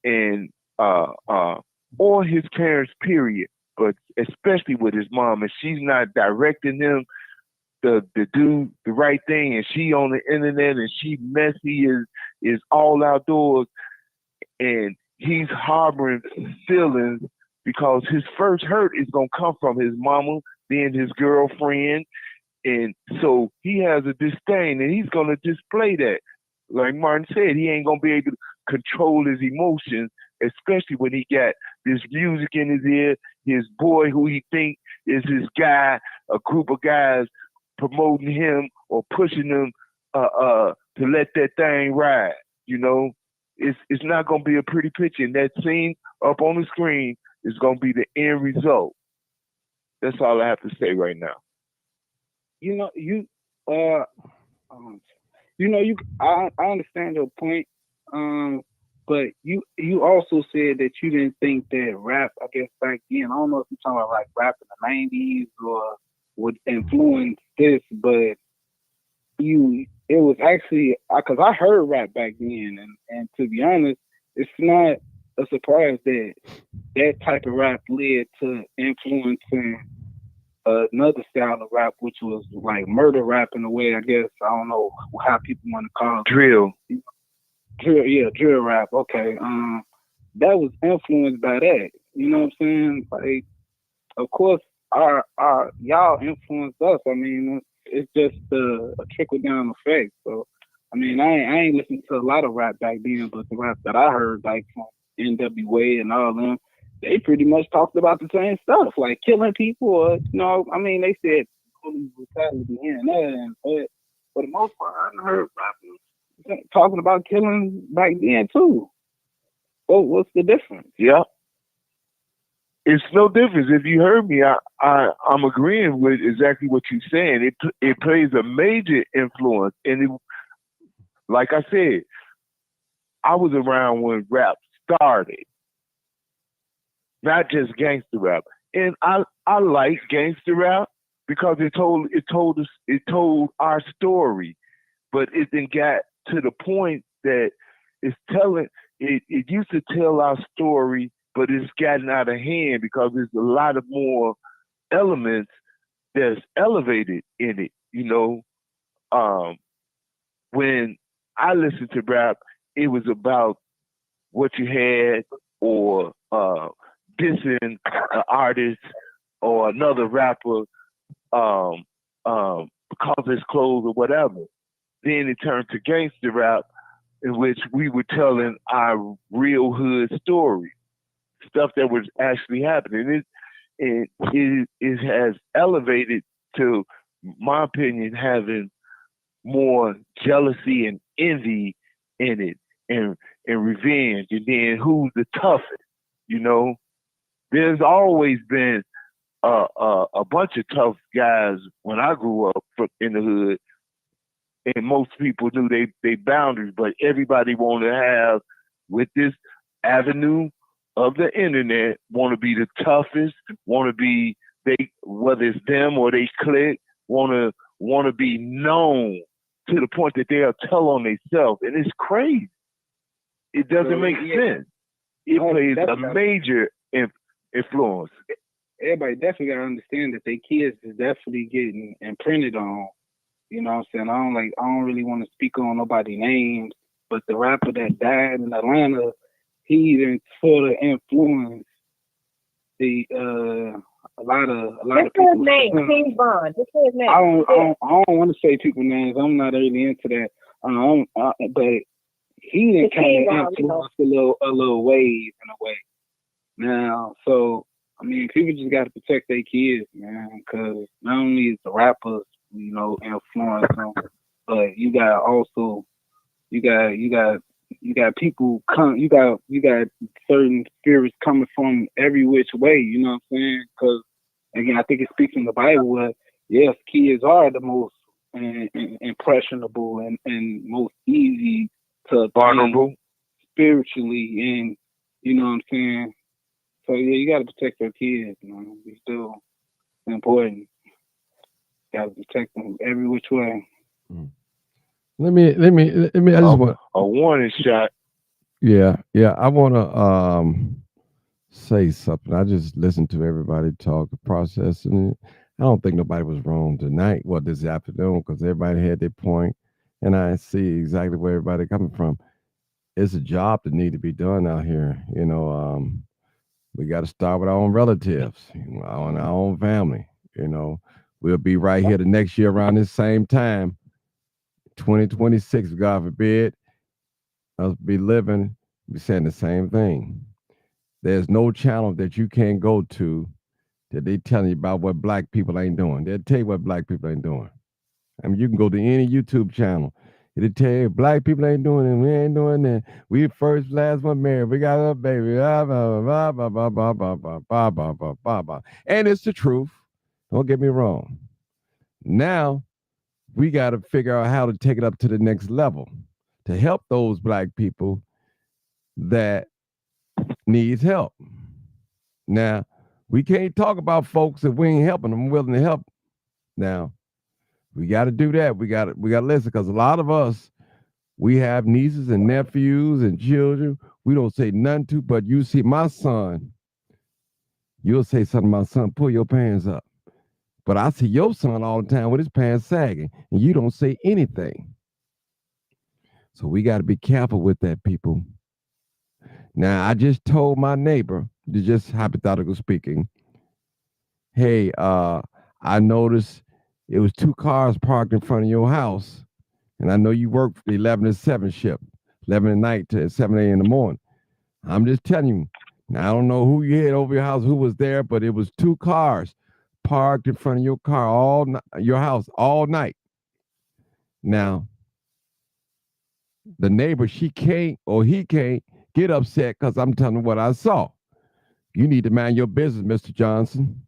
and or his parents, period, but especially with his mom, and she's not directing him to do the right thing, and she on the internet and she messy is all outdoors, and he's harboring feelings because his first hurt is gonna come from his mama being his girlfriend. And so he has a disdain, and he's going to display that. Like Martin said, he ain't going to be able to control his emotions, especially when he got this music in his ear, his boy who he think is his guy, a group of guys promoting him or pushing him to let that thing ride. You know, it's not going to be a pretty picture. And that scene up on the screen is going to be the end result. That's all I have to say right now. You know, I understand your point, but you also said that you didn't think that rap, I guess back then, I don't know if you're talking about like rap in the 90s or would influence this, but it was actually because I heard rap back then, and to be honest, it's not a surprise that that type of rap led to influencing another style of rap, which was like murder rap in a way. I guess I don't know how people want to call it. Drill. Drill, yeah, drill rap. Okay, that was influenced by that. You know what I'm saying? Like, of course, our y'all influenced us. I mean, it's just a trickle down effect. So, I mean, I ain't listened to a lot of rap back then, but the rap that I heard, like from NWA and all them, they pretty much talked about the same stuff, like killing people. Or, I mean, they said police brutality here and there, but for the most part, I heard rappers talking about killing back then too. Well, what's the difference? Yeah. It's no difference. If you heard me, I'm agreeing with exactly what you're saying. It plays a major influence, and like I said, I was around when rap started, not just gangster rap. And I like gangster rap because it told our story, but it then got to the point that it used to tell our story, but it's gotten out of hand because there's a lot of more elements that's elevated in it. When I listened to rap, it was about what you had or dissing an artist or another rapper because of his clothes or whatever. Then it turned to gangster rap, in which we were telling our real hood story, stuff that was actually happening. It has elevated to, my opinion, having more jealousy and envy in it, and revenge, and then who's the toughest. There's always been a bunch of tough guys when I grew up in the hood, and most people knew they boundaries, but everybody wanted to have, with this avenue of the internet, want to be the toughest, want to be, whether it's them or they clique, want to be known to the point that they'll tell on themselves, and it's crazy. It doesn't make sense. It plays a major influence. Everybody definitely gotta understand that their kids is definitely getting imprinted on. You know what I'm saying? I don't really want to speak on nobody's names, but the rapper that died in Atlanta, he even sort of influenced the a lot of his name, King Von. Just say his name. I don't want to say people's names. I'm not really into that. But he didn't kind of influence a little wave in a way. Now, so I mean, people just got to protect their kids, man, because not only is the rappers, influence them, but you got people you got certain spirits coming from every which way. You know what I'm saying? Because again, I think it speaks in the Bible where yes, kids are the most impressionable and most easy to vulnerable spiritually, and you know what I'm saying. So yeah, you gotta protect your kids, man. It's still important. You gotta protect them every which way. Let me. I just want a warning shot. Yeah. I want to say something. I just listened to everybody talk, processing it. I don't think nobody was wrong tonight. Well, this afternoon, because everybody had their point, and I see exactly where everybody coming from. It's a job that need to be done out here. We got to start with our own relatives, our own family. We'll be right here the next year around this same time, 2026, God forbid, us be living, be saying the same thing. There's no channel that you can't go to that they telling you about what black people ain't doing. They'll tell you what black people ain't doing. I mean, you can go to any YouTube channel. It'll tell you black people ain't doing it. We ain't doing that. We first, last one married. We got a baby. And it's the truth. Don't get me wrong. Now we got to figure out how to take it up to the next level to help those black people that needs help. Now, we can't talk about folks if we ain't helping them, willing to help. Now, We got to do that. We got to listen, because a lot of us, we have nieces and nephews and children. We don't say nothing to, but you see my son, you'll say something to my son, pull your pants up. But I see your son all the time with his pants sagging, and you don't say anything. So we got to be careful with that, people. Now, I just told my neighbor, just hypothetical speaking, hey, I noticed it was 2 cars parked in front of your house, and I know you work the 11 to 7 shift, 11 at night to 7 a.m. in the morning. I'm just telling you. Now, I don't know who you had over your house, who was there, but it was 2 cars parked in front of your car your house all night. Now, the neighbor, she can't or he can't get upset because I'm telling you what I saw. You need to mind your business, Mr. Johnson.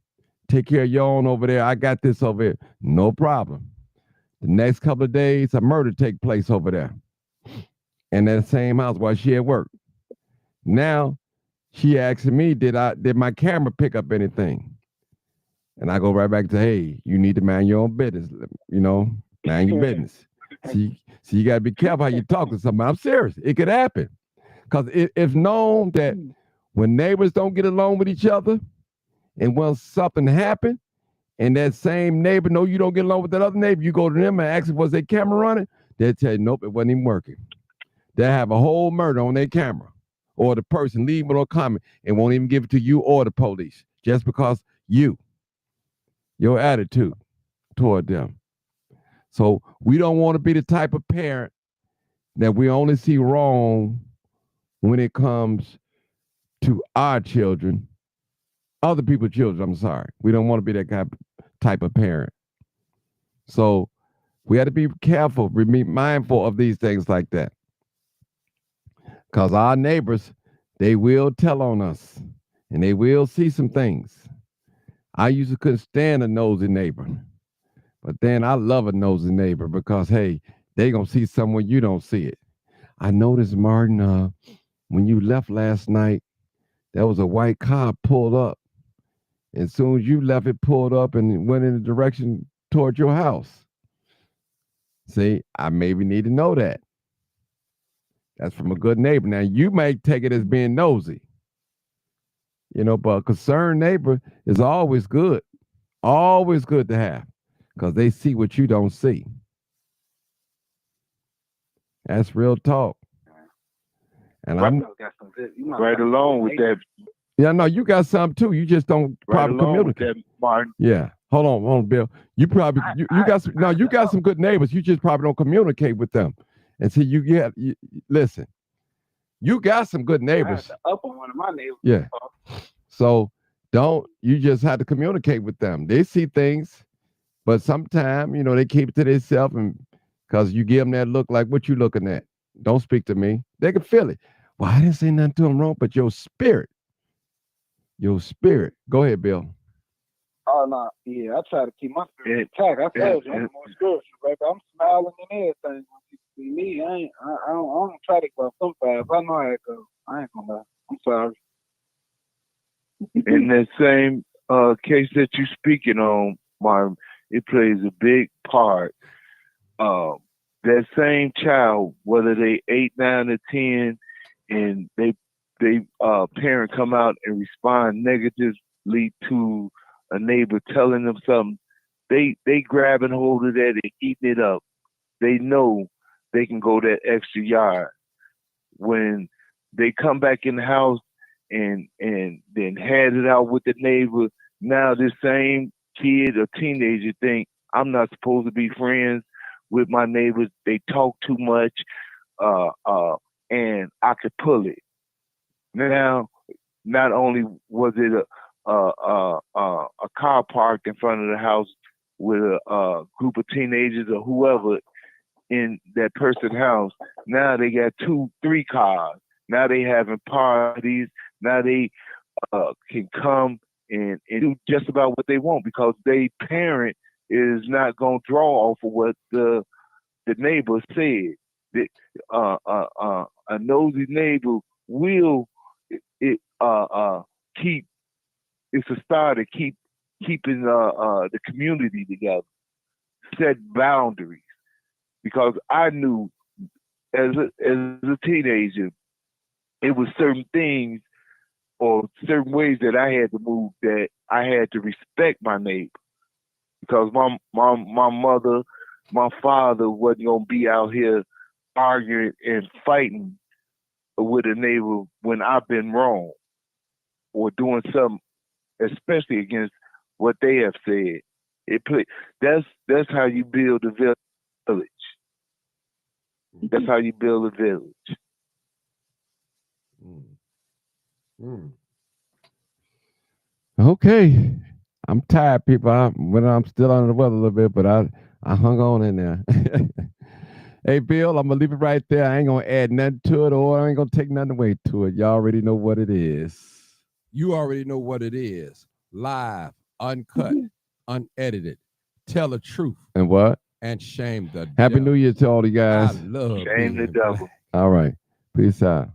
Take care of your own over there. I got this over here. No problem. The next couple of days, a murder take place over there in that same house while she at work. Now, she asking me, did my camera pick up anything? And I go right back to, hey, you need to mind your own business. Mind your business. See, you got to be careful how you talk to somebody. I'm serious. It could happen. Because it's known that when neighbors don't get along with each other, and when something happened, and that same neighbor know you don't get along with that other neighbor, you go to them and ask them, was their camera running? They'll tell you, nope, it wasn't even working. They'll have a whole murder on their camera. Or the person leave it on comment and won't even give it to you or the police, just because your attitude toward them. So we don't want to be the type of parent that we only see wrong when it comes to our children, other people's children, I'm sorry. We don't want to be that type of parent. So we have to be careful, be mindful of these things like that. Because our neighbors, they will tell on us and they will see some things. I used to couldn't stand a nosy neighbor. But then I love a nosy neighbor because, hey, they going to see somewhere you don't see it. I noticed, Martin, when you left last night, there was a white car pulled up. As soon as you left, it pulled up and went in the direction toward your house. See, I maybe need to know that. That's from a good neighbor. Now, you may take it as being nosy, but a concerned neighbor is always good to have, because they see what you don't see. That's real talk. And I'm right along with that. Yeah, no, you got some too. You just don't probably communicate. With that, Martin. Yeah. Hold on, Bill. You probably you got some good neighbors. You just probably don't communicate with them. And see, listen. You got some good neighbors. Up on one of my neighbors. Yeah. So you just have to communicate with them. They see things, but sometimes, they keep it to themselves, and because you give them that look like, what you looking at? Don't speak to me. They can feel it. Well, I didn't say nothing to them wrong, but your spirit. Go ahead, Bill. Oh, no. Yeah, I try to keep my spirit intact. I told you, I'm more spiritual, baby. I'm smiling and everything. When you see me, I don't try to go some fast. I know how it goes. I ain't gonna lie. I'm sorry. In that same case that you're speaking on, Martin, it plays a big part. That same child, whether they 8, 9, or 10, and they parent come out and respond negatively to a neighbor telling them something, they grabbing hold of that and eating it up. They know they can go that extra yard. When they come back in the house and then had it out with the neighbor, now this same kid or teenager think, I'm not supposed to be friends with my neighbors. They talk too much, and I could pull it. Now, not only was it a car parked in front of the house with a group of teenagers or whoever in that person's house, now they got 2, 3 cars. Now they having parties. Now they can come and do just about what they want, because they parent is not going to draw off of what the neighbor said. A nosy neighbor will keep. It's a start to keeping the community together. set boundaries, because I knew as a teenager, it was certain things or certain ways that I had to move, that I had to respect my neighbor, because my mother, my father wasn't gonna be out here arguing and fighting with a neighbor when I've been wrong or doing something, especially against what they have said. That's how you build a village. That's how you build a village. Okay. I'm tired, people. I'm still under the weather a little bit, but I hung on in there. Hey, Bill, I'm gonna leave it right there. I ain't gonna add nothing to it, or I ain't gonna take nothing away to it. Y'all already know what it is. You already know what it is. Live, uncut, unedited. Tell the truth And what? and shame the Happy devil. New Year to all you I guys. love Shame the being devil. black. All right. Peace out.